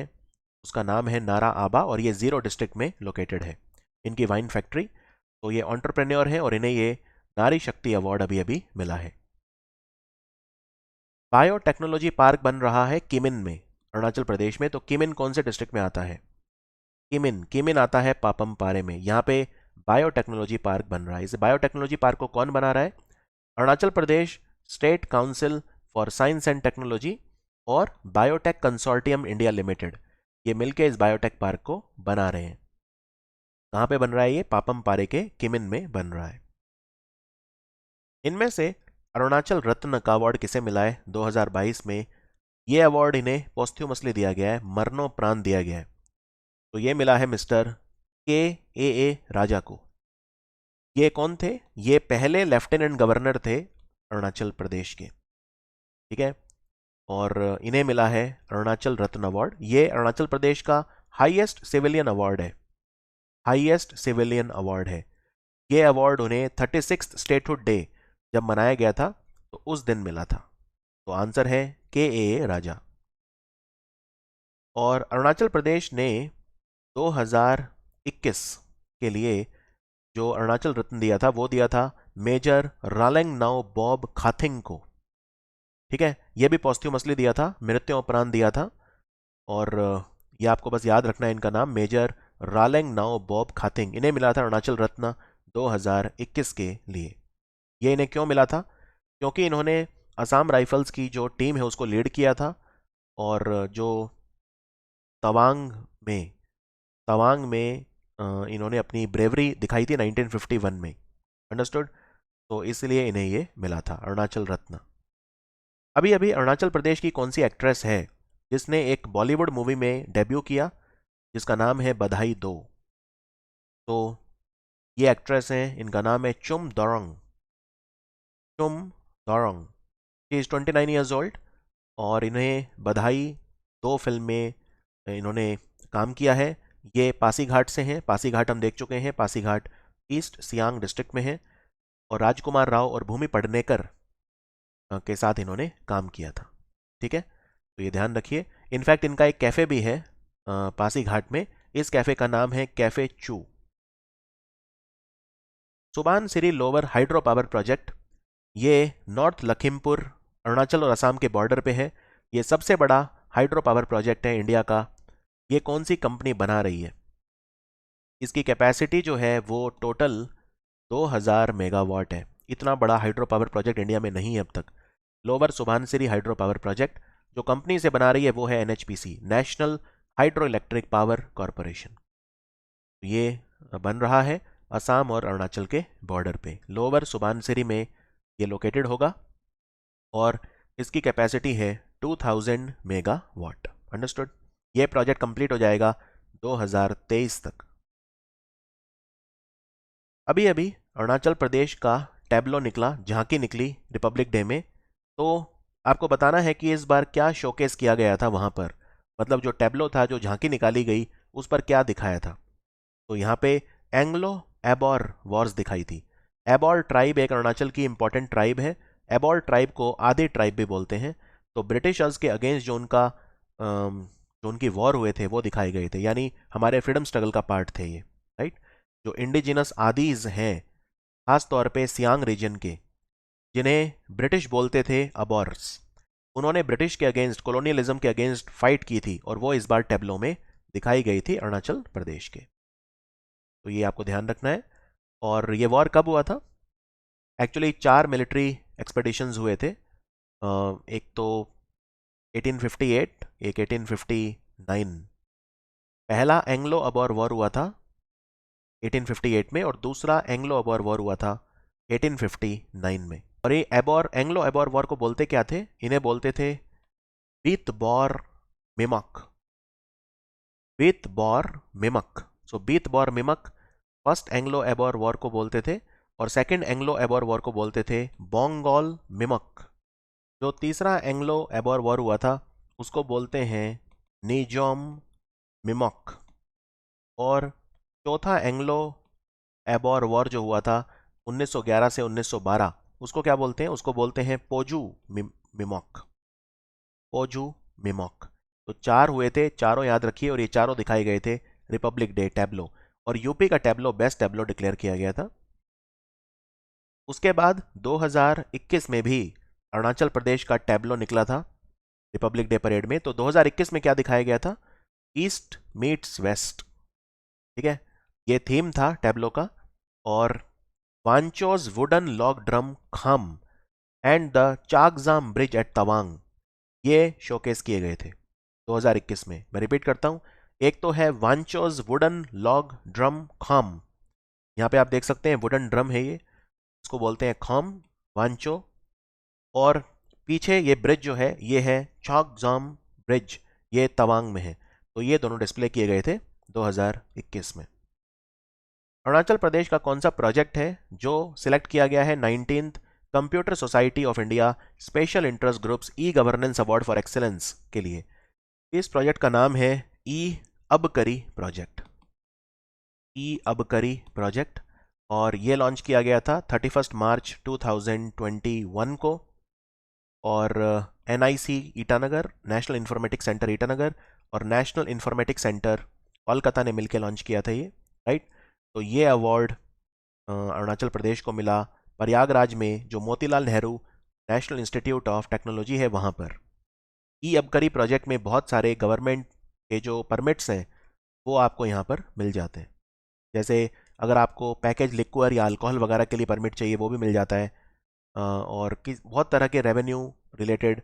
उसका नाम है नारा आबा और ये ज़ीरो डिस्ट्रिक्ट में लोकेटेड है इनकी वाइन फैक्ट्री। तो ये एंटरप्रेन्योर हैं और इन्हें ये नारी शक्ति अवार्ड अभी अभी मिला है। बायोटेक्नोलॉजी पार्क बन रहा है किमिन में, अरुणाचल प्रदेश में। तो किमिन कौन से डिस्ट्रिक्ट में आता है? किमिन, किमिन आता है पापम पारे में। यहाँ पे बायोटेक्नोलॉजी पार्क बन रहा है। इस बायोटेक्नोलॉजी पार्क को कौन बना रहा है? Arunachal Pradesh state council for science and technology और बायोटेक कंसोर्टियम इंडिया लिमिटेड, ये मिलके इस बायोटेक पार्क को बना रहे हैं। कहाँ पे बन रहा है? ये पापम पारे के किमिन में बन रहा है। इनमें से अरुणाचल रत्न का अवार्ड किसे मिला है 2022 में? ये अवार्ड इन्हें पोस्ट्यूमसली दिया गया है, मरणोपरांत दिया गया है। तो ये मिला है मिस्टर के राजा को। ये कौन थे? ये पहले लेफ्टिनेंट गवर्नर थे अरुणाचल प्रदेश के, ठीक है। और इन्हें मिला है अरुणाचल रत्न अवार्ड। ये अरुणाचल प्रदेश का हाईएस्ट सिविलियन अवार्ड है, हाईएस्ट सिविलियन अवार्ड है। ये अवार्ड उन्हें 36th स्टेटहुड डे जब मनाया गया था तो उस दिन मिला था। तो आंसर है के राजा। और अरुणाचल प्रदेश ने 2021 के लिए जो अरुणाचल रत्न दिया था वो दिया था मेजर रालेंग नाउ बॉब खाथिंग को, ठीक है। ये भी पोस्ट्यूमसली दिया था, मृत्योपरांत दिया था। और ये आपको बस याद रखना है इनका नाम, मेजर रालेंग नाउ बॉब खाथिंग। इन्हें मिला था अरुणाचल रत्न 2021 के लिए। ये इन्हें क्यों मिला था? क्योंकि इन्होंने असम राइफल्स की जो टीम है उसको लीड किया था और जो तवांग में इन्होंने अपनी ब्रेवरी दिखाई थी 1951 में। अंडरस्टूड। तो इसलिए इन्हें ये मिला था अरुणाचल रत्न। अभी अभी अरुणाचल प्रदेश की कौन सी एक्ट्रेस है जिसने एक बॉलीवुड मूवी में डेब्यू किया जिसका नाम है बधाई दो? तो ये एक्ट्रेस हैं, इनका नाम है चुम दोरंग। चुम दोरंग। शी इज़ 29 ईयर्स ओल्ड और इन्हें बधाई दो फिल्म में इन्होंने काम किया है। ये पासीघाट से हैं। पासीघाट हम देख चुके हैं। पासीघाट ईस्ट सियांग डिस्ट्रिक्ट में है और राजकुमार राव और भूमि पेडनेकर के साथ इन्होंने काम किया था। ठीक है, तो ये ध्यान रखिए। इनफैक्ट इनका एक कैफ़े भी है पासीघाट में। इस कैफ़े का नाम है कैफ़े चू। Subansiri lower hydro power project, ये नॉर्थ लखीमपुर अरुणाचल और असम के बॉर्डर पे है। ये सबसे बड़ा हाइड्रो पावर प्रोजेक्ट है इंडिया का। ये कौन सी कंपनी बना रही है? इसकी कैपेसिटी जो है वो टोटल 2000 मेगावाट है। इतना बड़ा हाइड्रो पावर प्रोजेक्ट इंडिया में नहीं है अब तक। Lower Subansiri hydro power project जो कंपनी से बना रही है वो है NHPC, national hydro electric power corporation. ये बन रहा है असम और अरुणाचल के बॉर्डर पे। लोअर सुबानसिरी में ये लोकेटेड होगा और इसकी कैपेसिटी है 2000 मेगावाट। अंडरस्टूड। ये प्रोजेक्ट कंप्लीट हो जाएगा 2023 तक। अभी अभी अरुणाचल प्रदेश का टैब्लो निकला, झांकी निकली रिपब्लिक डे में। तो आपको बताना है कि इस बार क्या शोकेस किया गया था वहां पर। मतलब जो टैब्लो था, जो झांकी निकाली गई, उस पर क्या दिखाया था। तो यहाँ पे एंग्लो एबॉर वॉर्स दिखाई थी। एबॉर ट्राइब एक अरुणाचल की इंपॉर्टेंट ट्राइब है। एबॉर ट्राइब को आधे ट्राइब भी बोलते हैं। तो ब्रिटिशर्स के अगेंस्ट जो उनकी वॉर हुए थे वो दिखाए गए थे, यानी हमारे फ्रीडम स्ट्रगल का पार्ट थे ये। राइट। जो इंडिजिनस आदीज हैं, खास तौर पे सियांग रीजन के, जिन्हें ब्रिटिश बोलते थे अबॉर्स, उन्होंने ब्रिटिश के अगेंस्ट, कॉलोनियलिज्म के अगेंस्ट फाइट की थी और वो इस बार टेब्लो में दिखाई गई थी अरुणाचल प्रदेश के। तो ये आपको ध्यान रखना है। और ये वॉर कब हुआ था? एक्चुअली 4 मिलिट्री एक्सपेडिशंस हुए थे। एक तो 1858, एक 1859। पहला एंग्लो अबॉर वॉर हुआ था 1858 में और दूसरा एंग्लो अबॉर वॉर हुआ था 1859 में। और ये एंग्लो अबॉर वॉर को बोलते क्या थे? इन्हें बोलते थे बीत बॉर मिमक। बीत बॉर मिमक। सो बीत बॉर मिमक फर्स्ट एंग्लो एबॉर वॉर को बोलते थे और सेकंड एंग्लो एबॉर वॉर को बोलते थे बोंगॉल मिमक। जो तीसरा एंग्लो एबॉर वॉर हुआ था उसको बोलते हैं नीजोम मिमक। और चौथा एंग्लो एबॉर वॉर जो हुआ था 1911 से 1912, उसको क्या बोलते हैं? उसको बोलते हैं पोजू मिमक। पोजू मिमक। तो 4 हुए थे, चारों याद रखिए और ये चारों दिखाए गए थे रिपब्लिक डे टैब्लो। और यूपी का टैब्लो बेस्ट टैब्लो डिक्लेयर किया गया था। उसके बाद 2021 में भी अरुणाचल प्रदेश का टैब्लो निकला था रिपब्लिक डे परेड में। तो 2021 में क्या दिखाया गया था? East meets west. ठीक है, ये थीम था टैब्लो का। और Wanchos wooden log drum Kham and the Chakzam bridge at Tawang, ये शोकेस किए गए थे 2021 में। मैं रिपीट करता हूं। एक तो है वांचोज वुडन लॉग ड्रम खम। यहाँ पे आप देख सकते हैं वुडन ड्रम है ये, इसको बोलते हैं खम, वांचो। और पीछे ये ब्रिज जो है ये है चाकजाम ब्रिज, ये तवांग में है। तो ये दोनों डिस्प्ले किए गए थे 2021 में। अरुणाचल प्रदेश का कौन सा प्रोजेक्ट है जो सिलेक्ट किया गया है 19th computer society of India special interest groups e governance award for excellence के लिए? इस प्रोजेक्ट का नाम है ई अबकरी प्रोजेक्ट। ई अबकरी प्रोजेक्ट। और ये लॉन्च किया गया था 31 मार्च 2021 को। और NIC Itanagar, national informatics centre Itanagar और नेशनल इंफॉर्मेटिक्स सेंटर कोलकाता ने मिलकर लॉन्च किया था ये। राइट। तो ये अवार्ड अरुणाचल प्रदेश को मिला प्रयागराज में, जो Motilal Nehru national institute of technology है वहाँ पर। ई अबकरी प्रोजेक्ट में बहुत सारे गवर्नमेंट के जो परमिट्स हैं वो आपको यहाँ पर मिल जाते हैं। जैसे अगर आपको पैकेज लिक्वर या अल्कोहल वगैरह के लिए परमिट चाहिए वो भी मिल जाता है। और बहुत तरह के रेवेन्यू रिलेटेड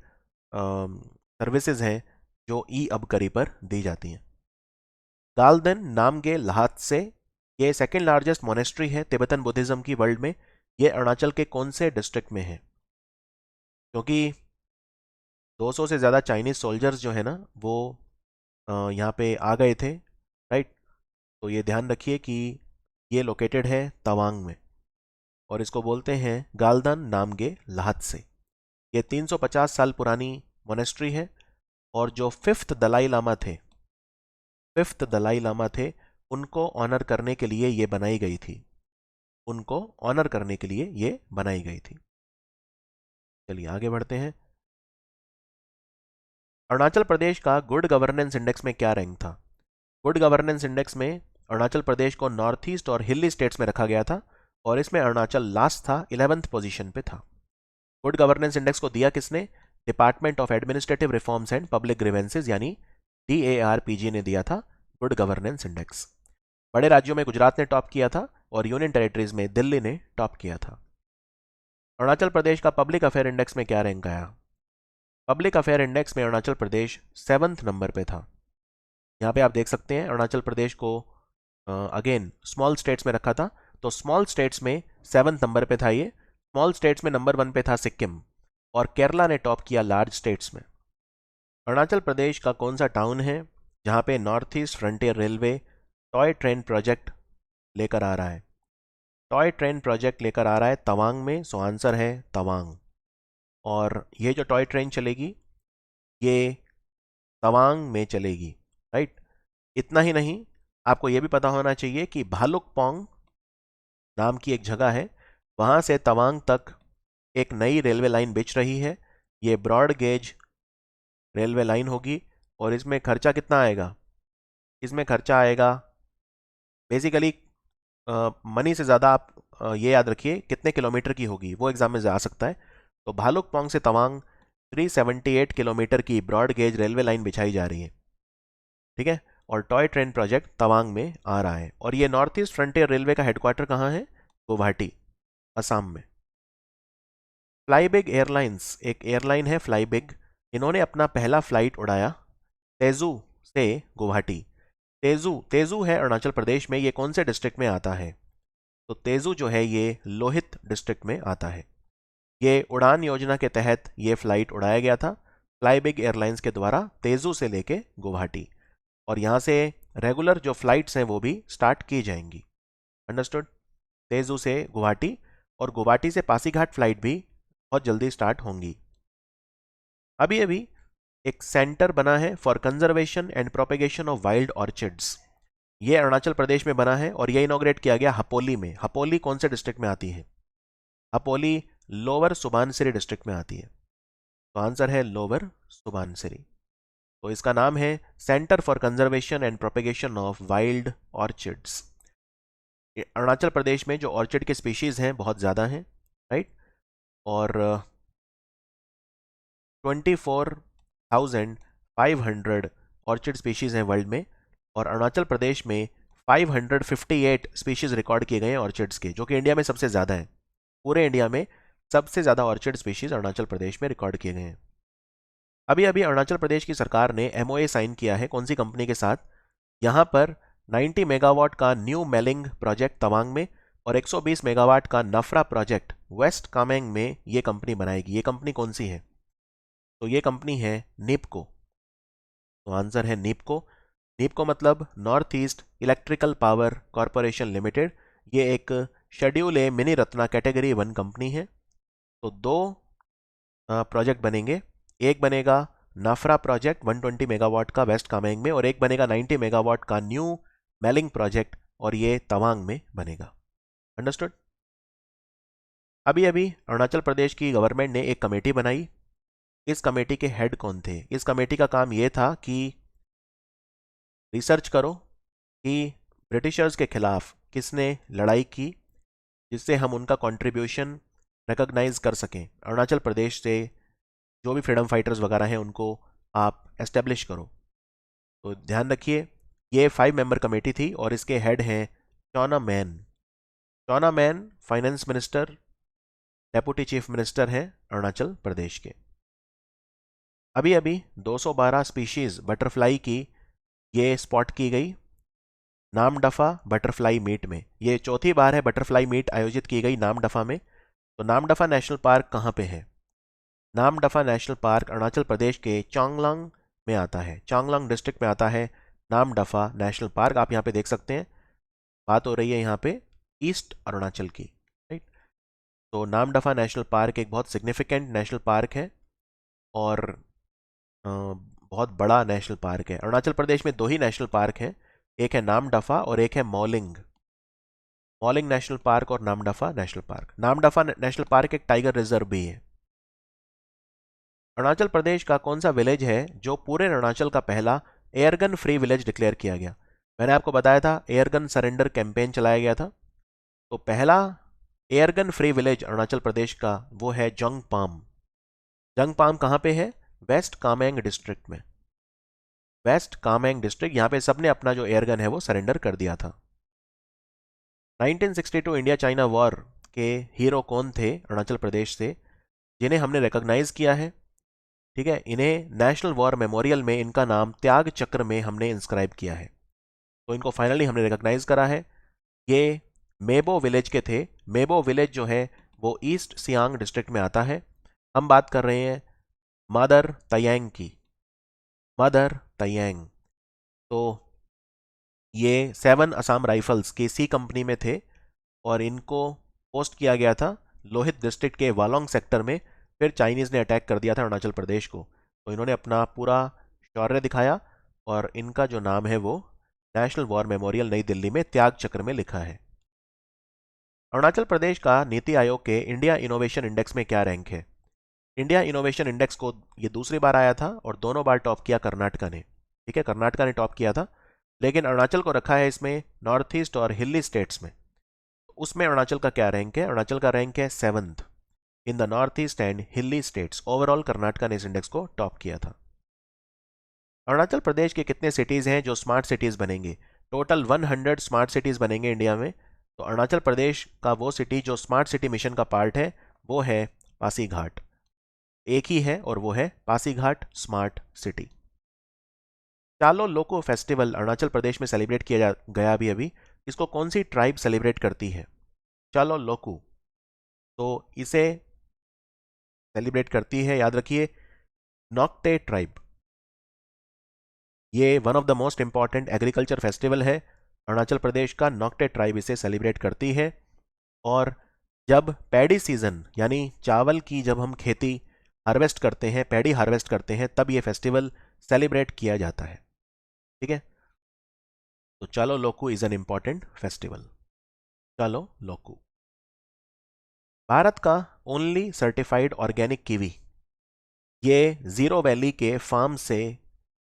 सर्विसेज हैं जो ई अबकरी पर दी जाती हैं। गालदन नामगे लहात से ये सेकेंड लार्जेस्ट मोनेस्ट्री है तिब्बतन बुद्धिज्म की वर्ल्ड में। ये अरुणाचल के कौन से डिस्ट्रिक्ट में है? क्योंकि 200 से ज़्यादा चाइनीज सोल्जर्स जो है ना वो यहाँ पे आ गए थे, राइट। तो ये ध्यान रखिए कि ये लोकेटेड है तवांग में, और इसको बोलते हैं गाल्दन नामगे लाहत से। ये 350 साल पुरानी मोनेस्ट्री है, और जो फिफ्थ दलाई लामा थे, उनको ऑनर करने के लिए ये बनाई गई थी। उनको ऑनर करने के लिए ये बनाई गई थी। चलिए आगे बढ़ते हैं। अरुणाचल प्रदेश का गुड गवर्नेंस इंडेक्स में क्या रैंक था? गुड गवर्नेंस इंडेक्स में अरुणाचल प्रदेश को नॉर्थ ईस्ट और हिली स्टेट्स में रखा गया था, और इसमें अरुणाचल लास्ट था, 11th पोजीशन पे था। गुड गवर्नेंस इंडेक्स को दिया किसने? Department of administrative reforms and public grievances यानी DARPG ने दिया था गुड गवर्नेंस इंडेक्स। बड़े राज्यों में गुजरात ने टॉप किया था, और यूनियन टेरिटरीज में दिल्ली ने टॉप किया था। अरुणाचल प्रदेश का पब्लिक अफेयर इंडेक्स में क्या रैंक आया? पब्लिक अफेयर इंडेक्स में अरुणाचल प्रदेश 7th नंबर पे था। यहाँ पे आप देख सकते हैं अरुणाचल प्रदेश को अगेन स्मॉल स्टेट्स में रखा था, तो स्मॉल स्टेट्स में 7th नंबर पे था ये। स्मॉल स्टेट्स में नंबर 1 पे था सिक्किम, और केरला ने टॉप किया लार्ज स्टेट्स में। अरुणाचल प्रदेश का कौन सा टाउन है जहाँ पे north east frontier railway toy train project लेकर आ रहा है? टॉय ट्रेन प्रोजेक्ट लेकर आ रहा है तवांग में, सो आंसर है तवांग। और ये जो टॉय ट्रेन चलेगी ये तवांग में चलेगी, राइट। इतना ही नहीं, आपको ये भी पता होना चाहिए कि भालुकपोंग नाम की एक जगह है, वहाँ से तवांग तक एक नई रेलवे लाइन बिछ रही है। ये ब्रॉड गेज रेलवे लाइन होगी, और इसमें खर्चा कितना आएगा? इसमें खर्चा आएगा बेसिकली मनी से ज़्यादा आप ये याद रखिए कितने किलोमीटर की होगी, वो एग्जाम में आ सकता है। तो भालुकपोंग से तवांग 378 किलोमीटर की ब्रॉड गेज रेलवे लाइन बिछाई जा रही है, ठीक है। और टॉय ट्रेन प्रोजेक्ट तवांग में आ रहा है, और ये नॉर्थ ईस्ट फ्रंटियर रेलवे का हेडक्वार्टर कहाँ है? गुवाहाटी, असम में। फ्लाईबिग एयरलाइंस एक एयरलाइन है, फ्लाईबिग। इन्होंने अपना पहला फ्लाइट उड़ाया तेजू से गुवाहाटी। तेजू तेजू है अरुणाचल प्रदेश में, ये कौन से डिस्ट्रिक्ट में आता है? तो तेजू जो है ये लोहित डिस्ट्रिक्ट में आता है। ये उड़ान योजना के तहत ये फ्लाइट उड़ाया गया था फ्लाईबिग एयरलाइंस के द्वारा तेजू से लेके गुवाहाटी, और यहाँ से रेगुलर जो फ्लाइट्स हैं वो भी स्टार्ट की जाएंगी। अंडरस्टूड? तेजू से गुवाहाटी, और गुवाहाटी से पासीघाट फ्लाइट भी बहुत जल्दी स्टार्ट होंगी। अभी अभी एक सेंटर बना है for conservation and propagation of wild orchids. ये अरुणाचल प्रदेश में बना है, और ये इनॉग्रेट किया गया हपोली में। हपोली कौन से डिस्ट्रिक्ट में आती है? हपोली लोअर सुबानसिरी डिस्ट्रिक्ट में आती है, तो आंसर है लोअर सुबानसिरी। तो इसका नाम है centre for conservation and propagation of wild orchids. Arunachal Pradesh में जो ऑर्चिड के स्पीशीज हैं बहुत ज़्यादा हैं, राइट। और 24,500 ऑर्चिड स्पीशीज हैं वर्ल्ड में, और अरुणाचल प्रदेश में 558 स्पीशीज रिकॉर्ड किए गए हैं ऑर्चिड्स के, जो कि इंडिया में सबसे ज़्यादा है। पूरे इंडिया में सबसे ज़्यादा ऑर्चिड स्पीशीज अरुणाचल प्रदेश में रिकॉर्ड किए गए हैं। अभी अभी अरुणाचल प्रदेश की सरकार ने MOA साइन किया है कौन सी कंपनी के साथ? यहाँ पर 90 मेगावाट का न्यू मेलिंग प्रोजेक्ट तवांग में, और 120 मेगावाट का नफरा प्रोजेक्ट वेस्ट कामेंग में ये कंपनी बनाएगी। ये कंपनी कौन सी है? तो ये कंपनी है निपको। तो आंसर है निपको। निपको मतलब north east electrical power corporation limited. ये एक शेड्यूल ए मिनी रत्ना कैटेगरी 1 कंपनी है। तो दो प्रोजेक्ट बनेंगे, एक बनेगा नाफरा प्रोजेक्ट 120 मेगावाट का वेस्ट कामेंग में, और एक बनेगा 90 मेगावाट का न्यू मेलिंग प्रोजेक्ट, और ये तवांग में बनेगा। अंडरस्टूड? अभी अभी अरुणाचल प्रदेश की गवर्नमेंट ने एक कमेटी बनाई। इस कमेटी के हेड कौन थे? इस कमेटी का काम यह था कि रिसर्च करो कि ब्रिटिशर्स के खिलाफ किसने लड़ाई की, जिससे हम उनका कंट्रीब्यूशन रिकॉग्नाइज कर सकें। अरुणाचल प्रदेश से जो भी फ्रीडम फाइटर्स वगैरह हैं उनको आप एस्टेब्लिश करो। तो ध्यान रखिए ये 5 मेंबर कमेटी थी, और इसके हेड हैं Chowna Mein. Chowna Mein finance minister, deputy chief minister हैं अरुणाचल प्रदेश के। अभी अभी 212 स्पीशीज बटरफ्लाई की ये स्पॉट की गई, नामदफा बटरफ्लाई मीट में। ये चौथी बार है बटरफ्लाई मीट आयोजित की गई नामदफा में। तो नामदफा नेशनल पार्क कहाँ पे है? नामदफा नेशनल पार्क अरुणाचल प्रदेश के चांगलांग में आता है, चांगलांग डिस्ट्रिक्ट में आता है नामदफा नेशनल पार्क। आप यहाँ पे देख सकते हैं, बात हो रही है यहाँ पे ईस्ट अरुणाचल की, राइट। तो नामदफा नेशनल पार्क एक बहुत सिग्निफिकेंट नेशनल पार्क है और बहुत बड़ा नेशनल पार्क है। अरुणाचल प्रदेश में दो ही नेशनल पार्क हैं, एक है नामदफा और एक है मॉलिंग। मॉलिंग नेशनल पार्क और Namdapha national park. Namdapha national park एक टाइगर रिजर्व भी है। अरुणाचल प्रदेश का कौन सा विलेज है जो पूरे अरुणाचल का पहला एयरगन फ्री विलेज डिक्लेयर किया गया? मैंने आपको बताया था एयरगन सरेंडर कैंपेन चलाया गया था। तो पहला airgun free village Arunachal Pradesh का वो है जंगपाम। जंगपाम कहाँ पे है? वेस्ट कामेंग डिस्ट्रिक्ट में। वेस्ट कामेंग डिस्ट्रिक्ट, यहाँ पे सबने अपना जो एयरगन है वो सरेंडर कर दिया था। 1962 इंडिया चाइना वॉर के हीरो कौन थे अरुणाचल प्रदेश से, जिन्हें हमने रिकॉग्नाइज किया है? ठीक है, इन्हें नेशनल वॉर मेमोरियल में इनका नाम त्याग चक्र में हमने इंस्क्राइब किया है। तो इनको फाइनली हमने रिकॉग्नाइज करा है। ये मेबो विलेज के थे। मेबो विलेज जो है वो ईस्ट सियांग डिस्ट्रिक्ट में आता है। हम बात कर रहे हैं मदर तयंग की, मदर तयंग। तो ये 7 असम राइफल्स के सी कंपनी में थे और इनको पोस्ट किया गया था लोहित डिस्ट्रिक्ट के वालोंग सेक्टर में। फिर चाइनीज़ ने अटैक कर दिया था अरुणाचल प्रदेश को, तो इन्होंने अपना पूरा शौर्य दिखाया और इनका जो नाम है वो नेशनल वॉर मेमोरियल नई दिल्ली में त्याग चक्र में लिखा है। अरुणाचल प्रदेश का नीति आयोग के इंडिया इनोवेशन इंडेक्स में क्या रैंक है? इंडिया इनोवेशन इंडेक्स को ये दूसरी बार आया था और दोनों बार टॉप किया कर्नाटका ने। ठीक है, कर्नाटका ने टॉप किया था, लेकिन अरुणाचल को रखा है इसमें नॉर्थ ईस्ट और हिली स्टेट्स में। उसमें अरुणाचल का क्या रैंक है? अरुणाचल का रैंक है 7th in the north east and हिली स्टेट्स। ओवरऑल कर्नाटका ने इस इंडेक्स को टॉप किया था। अरुणाचल प्रदेश के कितने सिटीज़ हैं जो स्मार्ट सिटीज़ बनेंगे? टोटल 100 स्मार्ट सिटीज़ बनेंगे इंडिया में। तो अरुणाचल प्रदेश का वो सिटी जो स्मार्ट सिटी मिशन का पार्ट है वो है पासीघाट। एक ही है और वो है पासीघाट स्मार्ट सिटी। चालो लोको फेस्टिवल अरुणाचल प्रदेश में सेलिब्रेट किया गया अभी अभी। इसको कौन सी ट्राइब सेलिब्रेट करती है? चालो लोकू। तो इसे सेलिब्रेट करती है, याद रखिए, नॉक्टे ट्राइब। ये one of the most important agriculture festival है अरुणाचल प्रदेश का। नॉक्टे ट्राइब इसे सेलिब्रेट करती है। और जब पैडी सीजन यानी चावल की जब हम खेती हार्वेस्ट करते हैं, पैडी हार्वेस्ट करते हैं, तब ये फेस्टिवल सेलिब्रेट किया जाता है। ठीक है, तो चालो लोकू इज एन इंपॉर्टेंट फेस्टिवल। चालो लोकू भारत का ओनली सर्टिफाइड ऑर्गेनिक कीवी। ये जीरो वैली के फार्म से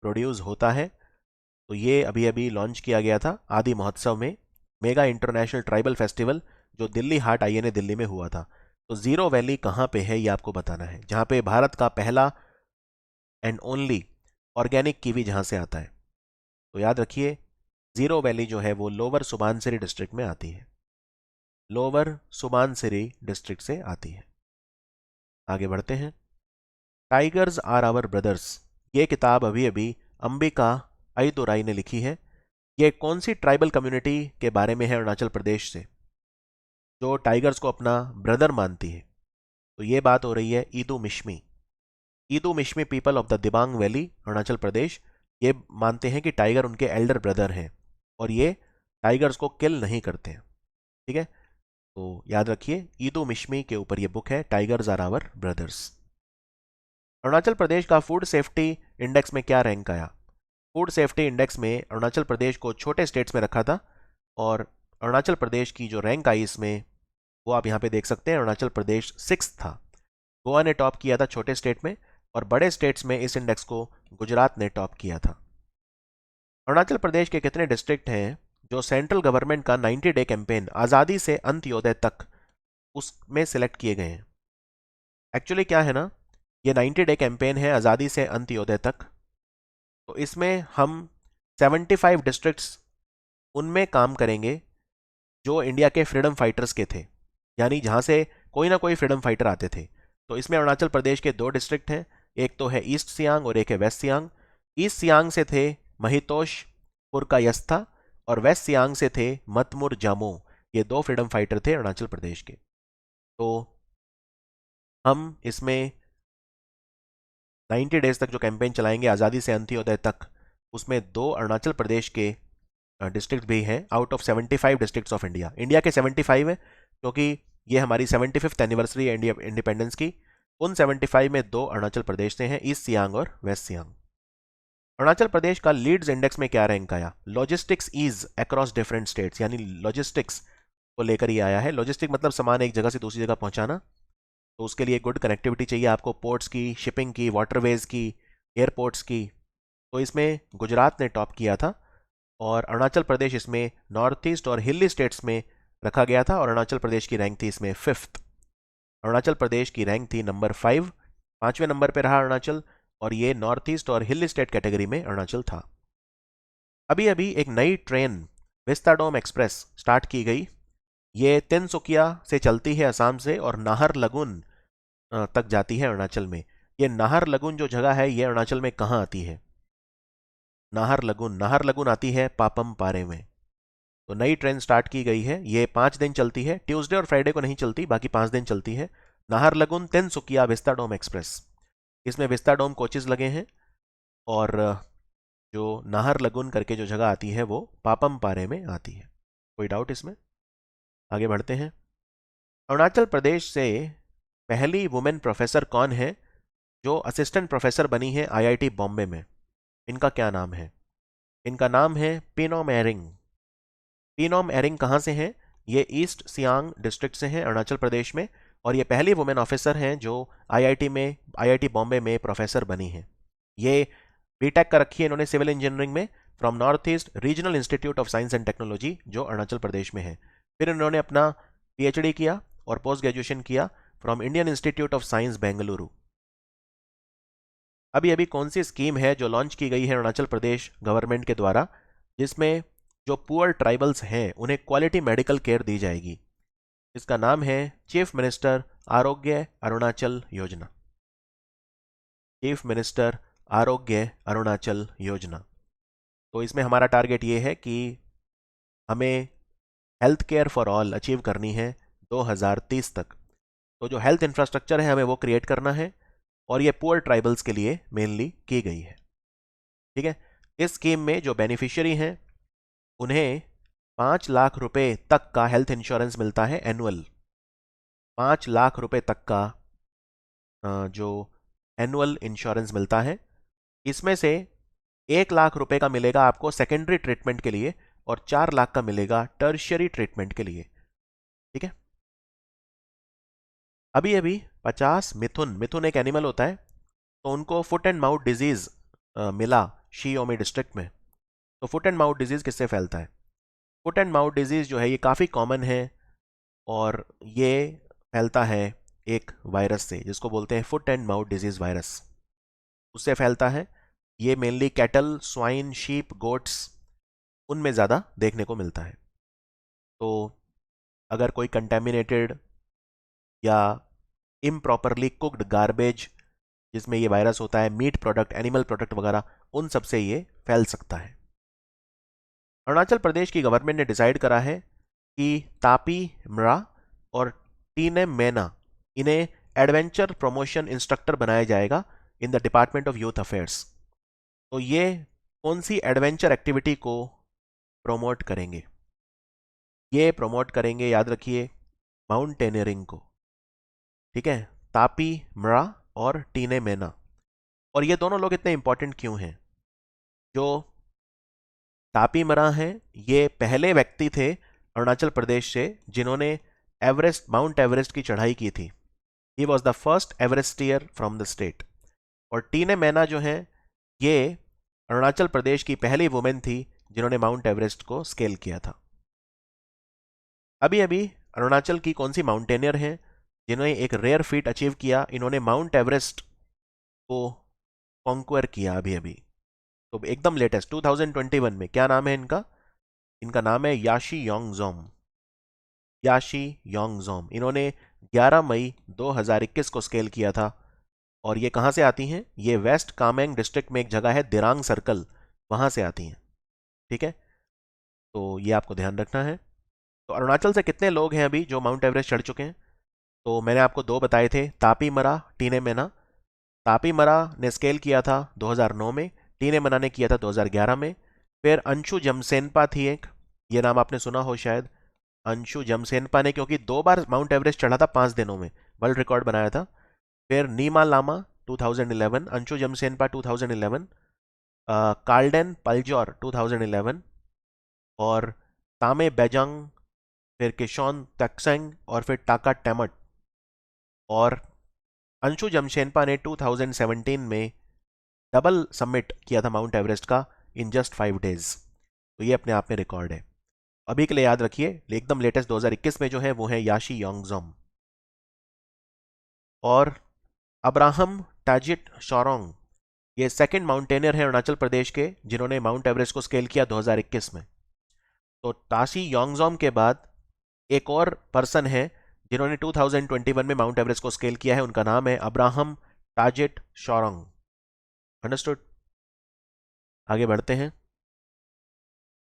प्रोड्यूस होता है। तो ये अभी अभी लॉन्च किया गया था आदि महोत्सव में, मेगा इंटरनेशनल ट्राइबल फेस्टिवल जो दिल्ली हाट आईएनए दिल्ली में हुआ था। तो जीरो वैली कहाँ पे है ये आपको बताना है, जहाँ पे भारत का पहला एंड ओनली ऑर्गेनिक कीवी जहाँ से आता है। तो याद रखिए जीरो वैली जो है वो लोअर सुबानसिरी डिस्ट्रिक्ट में आती है, लोअर सुबानसिरी डिस्ट्रिक्ट से आती है। आगे बढ़ते हैं। टाइगर्स आर आवर ब्रदर्स, ये किताब अभी अभी अंबिका अयदुराई ने लिखी है। ये कौन सी ट्राइबल कम्युनिटी के बारे में है अरुणाचल प्रदेश से, जो टाइगर्स को अपना ब्रदर मानती है? तो ये बात हो रही है Idu Mishmi. Idu Mishmi people of the Dibang valley Arunachal Pradesh, ये मानते हैं कि टाइगर उनके एल्डर ब्रदर हैं और ये टाइगर्स को किल नहीं करते हैं। ठीक है, तो याद रखिए ईदू मिश्मी के ऊपर ये बुक है, tigers are our brothers. Arunachal Pradesh का फूड सेफ्टी इंडेक्स में क्या रैंक आया? फूड सेफ्टी इंडेक्स में अरुणाचल प्रदेश को छोटे स्टेट्स में रखा था और अरुणाचल प्रदेश की जो रैंक आई इसमें वो आप यहाँ पे देख सकते हैं। अरुणाचल प्रदेश 6th था। गोवा ने टॉप किया था छोटे स्टेट में, और बड़े स्टेट्स में इस इंडेक्स को गुजरात ने टॉप किया था। अरुणाचल प्रदेश के कितने डिस्ट्रिक्ट हैं जो सेंट्रल गवर्नमेंट का 90 डे कैंपेन आज़ादी से अंत्योदय तक उसमें सिलेक्ट किए गए हैं? एक्चुअली क्या है ना, ये 90 डे कैंपेन है आज़ादी से अंत्योदय तक। तो इसमें हम 75 डिस्ट्रिक्ट्स उनमें काम करेंगे जो इंडिया के फ्रीडम फाइटर्स के थे, यानी जहाँ से कोई ना कोई फ्रीडम फाइटर आते थे। तो इसमें अरुणाचल प्रदेश के 2 डिस्ट्रिक्ट हैं, एक तो है ईस्ट सियांग और एक है वेस्ट सियांग। ईस्ट सियांग से थे महितोष पुरकायस्था और वेस्ट सियांग से थे मतमुर जामो। ये 2 फ्रीडम फाइटर थे अरुणाचल प्रदेश के। तो हम इसमें 90 डेज तक जो कैंपेन चलाएंगे आज़ादी से अंत्योदय तक, उसमें 2 अरुणाचल प्रदेश के डिस्ट्रिक्ट भी हैं out of 75 districts of India. India के 75 है क्योंकि ये हमारी 75th एनिवर्सरी है इंडिया इंडिपेंडेंस की। उन 75 में 2 अरुणाचल प्रदेश से हैं, ईस्ट सियांग और वेस्ट सियांग। अरुणाचल प्रदेश का लीड्स इंडेक्स में क्या रैंक आया? Logistics ease across different states, यानी लॉजिस्टिक्स को लेकर ही आया है। लॉजिस्टिक मतलब सामान एक जगह से दूसरी जगह पहुंचाना, तो उसके लिए गुड कनेक्टिविटी चाहिए आपको, पोर्ट्स की, शिपिंग की, वाटरवेज की, एयरपोर्ट्स की। तो इसमें गुजरात ने टॉप किया था और अरुणाचल प्रदेश इसमें नॉर्थ ईस्ट और हिली स्टेट्स में रखा गया था, और अरुणाचल प्रदेश की रैंक थी इसमें 5th। अरुणाचल प्रदेश की रैंक थी नंबर 5, 5वें नंबर पर रहा अरुणाचल, और ये नॉर्थ ईस्ट और हिल स्टेट कैटेगरी में अरुणाचल था। अभी अभी एक नई ट्रेन विस्ताडोम एक्सप्रेस स्टार्ट की गई। ये तिनसुकिया से चलती है असम से और नाहरलगुन तक जाती है अरुणाचल में। ये नाहरलगुन जो जगह है ये अरुणाचल में कहाँ आती है? नाहरलगुन आती है पापम पारे में। तो नई ट्रेन स्टार्ट की गई है, ये 5 दिन चलती है, ट्यूसडे और फ्राइडे को नहीं चलती, बाकी 5 दिन चलती है। नाहरलगुन तिनसुकिया विस्ताडोम एक्सप्रेस, इसमें विस्ताडोम कोचेज लगे हैं, और जो नाहरलगुन करके जो जगह आती है वो पापम पारे में आती है। कोई डाउट इसमें? आगे बढ़ते हैं। अरुणाचल प्रदेश से पहली वुमेन प्रोफेसर कौन है जो असिस्टेंट प्रोफेसर बनी है आईआईटी बॉम्बे में? इनका क्या नाम है? इनका नाम है पिनोम एरिंग। पिनोम एरिंग कहाँ से हैं? ये ईस्ट सियांग डिस्ट्रिक्ट से हैं अरुणाचल प्रदेश में, और ये पहली वुमेन ऑफिसर हैं जो आईआईटी बॉम्बे में प्रोफेसर बनी हैं। ये बीटेक का रखी है इन्होंने सिविल इंजीनियरिंग में, from north east regional institute of science and technology जो अरुणाचल प्रदेश में है। फिर इन्होंने अपना पीएचडी किया और पोस्ट ग्रेजुएशन किया from Indian institute of science Bengaluru. अभी अभी कौन सी स्कीम है जो लॉन्च की गई है अरुणाचल प्रदेश गवर्नमेंट के द्वारा, जिसमें जो पुअर ट्राइबल्स हैं उन्हें क्वालिटी मेडिकल केयर दी जाएगी? इसका नाम है चीफ मिनिस्टर आरोग्य अरुणाचल योजना। चीफ मिनिस्टर आरोग्य अरुणाचल योजना। तो इसमें हमारा टारगेट ये है कि हमें health care for all achieve करनी है 2030 तक। तो जो हेल्थ इंफ्रास्ट्रक्चर है हमें वो क्रिएट करना है, और ये पुअर ट्राइबल्स के लिए मेनली की गई है। ठीक है, इस स्कीम में जो बेनिफिशियरी हैं उन्हें 5 लाख रुपए तक का हेल्थ इंश्योरेंस मिलता है एनुअल। 5 लाख रुपए तक का जो एनुअल इंश्योरेंस मिलता है। इसमें से 1 लाख रुपए का मिलेगा आपको सेकेंडरी ट्रीटमेंट के लिए, और 4 लाख का मिलेगा टर्शियरी ट्रीटमेंट के लिए। ठीक है, अभी अभी 50 मिथुन एक एनिमल होता है, तो उनको फुट एंड माउथ डिजीज मिला शियोमी डिस्ट्रिक्ट में। तो फुट एंड माउथ डिजीज किससे फैलता है? फुट एंड माउथ डिजीज जो है ये काफ़ी कॉमन है, और ये फैलता है एक वायरस से जिसको बोलते हैं foot and mouth disease virus, उससे फैलता है। ये mainly cattle, swine, sheep, goats, उनमें ज़्यादा देखने को मिलता है। तो अगर कोई कंटेमिनेटेड या इम्प्रॉपरली कुक्ड गार्बेज जिसमें ये वायरस होता है, मीट प्रोडक्ट, एनिमल प्रोडक्ट वगैरह, उन सब से ये फैल सकता है। अरुणाचल प्रदेश की गवर्नमेंट ने डिसाइड करा है कि तापी मरा और टीने मैना, इन्हें एडवेंचर प्रमोशन इंस्ट्रक्टर बनाया जाएगा in the department of youth affairs. तो ये कौन सी एडवेंचर एक्टिविटी को प्रमोट करेंगे? ये प्रमोट करेंगे, याद रखिए, माउंटेनियरिंग को। ठीक है, तापी मरा और टीने मैना। और ये दोनों लोग इतने इंपॉर्टेंट क्यों हैं? जो तापी मरा हैं ये पहले व्यक्ति थे अरुणाचल प्रदेश से जिन्होंने माउंट एवरेस्ट की चढ़ाई की थी। He was the first Everester from the state. और टीने मैना जो है ये अरुणाचल प्रदेश की पहली वुमेन थी जिन्होंने माउंट एवरेस्ट को स्केल किया था। अभी अभी अरुणाचल की कौन सी माउंटेनियर हैं जिन्होंने एक रेयर फीट अचीव किया? इन्होंने माउंट एवरेस्ट को कॉन्क्वेर किया अभी अभी, तो एकदम लेटेस्ट 2021 में। क्या नाम है इनका? इनका नाम है याशी योंगजोम। याशी योंगजोम, इन्होंने 11 मई 2021 को स्केल किया था। और ये कहाँ से आती हैं? ये वेस्ट कामेंग डिस्ट्रिक्ट में एक जगह है दिरांग सर्कल, वहाँ से आती हैं। ठीक है, तो ये आपको ध्यान रखना है। तो अरुणाचल से कितने लोग हैं अभी जो माउंट एवरेस्ट चढ़ चुके हैं? तो मैंने आपको दो बताए थे, तापी मरा, टीने मेना। तापी मरा ने स्केल किया था 2009 में, टीने मना ने किया था 2011 में। फिर अंशु जमसेनपा थी एक, ये नाम आपने सुना हो शायद। अंशु जमसेनपा ने क्योंकि 2 बार माउंट एवरेस्ट चढ़ा था 5 दिनों में, वर्ल्ड रिकॉर्ड बनाया था। फिर नीमा लामा 2011, अंशु जमसेनपा 2011, कार्लडेन पल्जौर 2011, और तामे बेजंग, फिर किशोन तक्सेंग, और फिर टाका टेमट। और अंशु जमशेनपा ने 2017 में डबल सबमिट किया था माउंट एवरेस्ट का इन जस्ट 5 डेज। तो ये अपने आप में रिकॉर्ड है। अभी के लिए याद रखिए, एकदम लेटेस्ट 2021 में जो है वो है याशी योंगजोम। और अब्राहम टाजिट शोरोंग, ये सेकंड माउंटेनियर है अरुणाचल प्रदेश के जिन्होंने माउंट एवरेस्ट को स्केल किया 2021 में। तो ताशी योंगजोम के बाद एक और पर्सन है जिन्होंने 2021 में माउंट एवरेस्ट को स्केल किया है, उनका नाम है अब्राहम टाजिट शोरोंग। अंडरस्टूड? आगे बढ़ते हैं।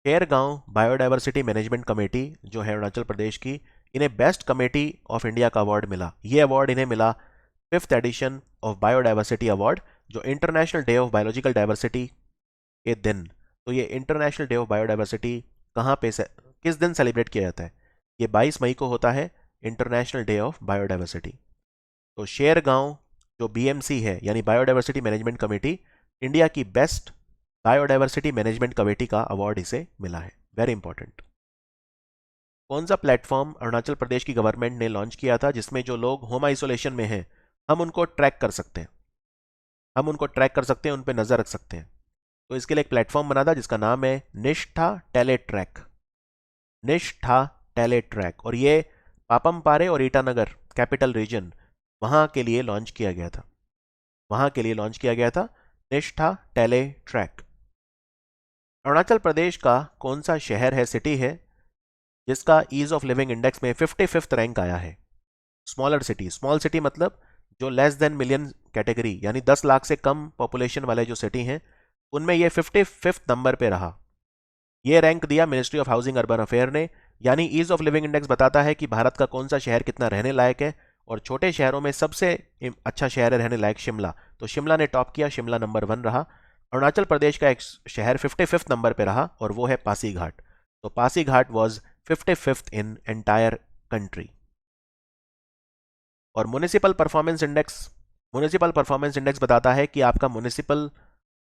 शेरगांव बायोडायवर्सिटी मैनेजमेंट कमेटी जो है अरुणाचल प्रदेश की, इन्हें बेस्ट कमेटी ऑफ इंडिया का अवार्ड मिला। ये अवार्ड इन्हें मिला 5th edition of biodiversity award, जो international day of biological diversity के दिन। तो ये इंटरनेशनल डे ऑफ बायोडायवर्सिटी कहाँ पे किस दिन सेलिब्रेट किया जाता है? ये 22 मई को होता है, इंटरनेशनल डे ऑफ बायोडायवर्सिटी। तो शेरगांव जो बीएमसी है यानी बायोडायवर्सिटी मैनेजमेंट कमेटी, इंडिया की बेस्ट बायोडायवर्सिटी मैनेजमेंट कमेटी का अवार्ड इसे मिला है। Very important. कौन सा प्लेटफॉर्म अरुणाचल प्रदेश की गवर्नमेंट ने लॉन्च किया था जिसमें जो लोग होम आइसोलेशन में हैं हम उनको ट्रैक कर सकते हैं, उन पर नजर रख सकते हैं? तो इसके लिए एक प्लेटफॉर्म बना था जिसका नाम है निष्ठा टेलीट्रैक। निष्ठा टेलीट्रैक, और ये पापमपारे और ईटानगर कैपिटल रीजन वहां के लिए लॉन्च किया गया था। निष्ठा टेलीट्रैक। अरुणाचल प्रदेश का कौन सा शहर है, सिटी है, जिसका ईज ऑफ लिविंग इंडेक्स में 55th रैंक आया है? स्मॉलर सिटी, स्मॉल सिटी मतलब जो लेस देन मिलियन कैटेगरी यानी 10 लाख से कम पॉपुलेशन वाले जो सिटी हैं उनमें ये 55th नंबर पे रहा। ये रैंक दिया ministry of housing urban affair ने। यानी ईज ऑफ लिविंग इंडेक्स बताता है कि भारत का कौन सा शहर कितना रहने लायक है, और छोटे शहरों में सबसे अच्छा शहर है रहने लायक शिमला। तो शिमला ने टॉप किया, शिमला नंबर 1 रहा। अरुणाचल प्रदेश का एक शहर 55th नंबर पे रहा और वो है पासीघाट। तो Pasighat was 55th in entire country. और म्युनिसिपल परफॉर्मेंस इंडेक्स बताता है कि आपका म्युनिसिपल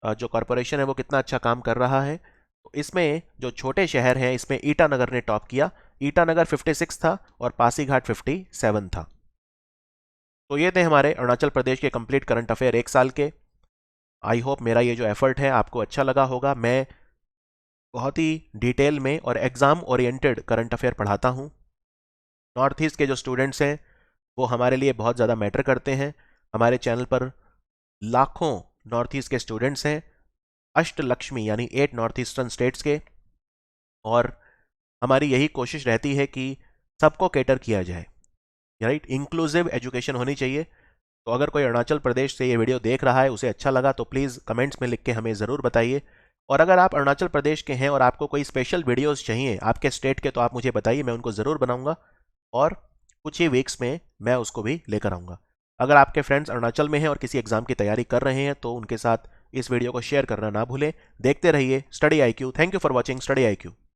जो कॉरपोरेशन है वो कितना अच्छा काम कर रहा है। तो इसमें जो छोटे शहर हैं इसमें ईटानगर ने टॉप किया। ईटानगर 56 था और पासीघाट 57 था। तो ये थे हमारे अरुणाचल प्रदेश के कंप्लीट करंट अफेयर 1 साल के। आई होप मेरा ये जो एफर्ट है आपको अच्छा लगा होगा। मैं बहुत ही डिटेल में और एग्जाम ओरिएंटेड करंट अफेयर पढ़ाता हूँ। नॉर्थ ईस्ट के जो स्टूडेंट्स हैं वो हमारे लिए बहुत ज़्यादा मैटर करते हैं। हमारे चैनल पर लाखों नॉर्थ ईस्ट के स्टूडेंट्स हैं, अष्टलक्ष्मी यानी 8 नॉर्थ ईस्टर्न स्टेट्स के, और हमारी यही कोशिश रहती है कि सबको कैटर किया जाए, राइट? इंक्लूसिव एजुकेशन होनी चाहिए। तो अगर कोई अरुणाचल प्रदेश से ये वीडियो देख रहा है, उसे अच्छा लगा तो प्लीज़ कमेंट्स में लिख के हमें ज़रूर बताइए। और अगर आप अरुणाचल प्रदेश के हैं और आपको कोई स्पेशल वीडियोस चाहिए आपके स्टेट के, तो आप मुझे बताइए, मैं उनको ज़रूर बनाऊंगा और कुछ ही वीक्स में मैं उसको भी लेकर आऊँगा। अगर आपके फ्रेंड्स अरुणाचल में हैं और किसी एग्जाम की तैयारी कर रहे हैं तो उनके साथ इस वीडियो को शेयर करना ना भूलें। देखते रहिए study IQ। Thank you for watching study IQ।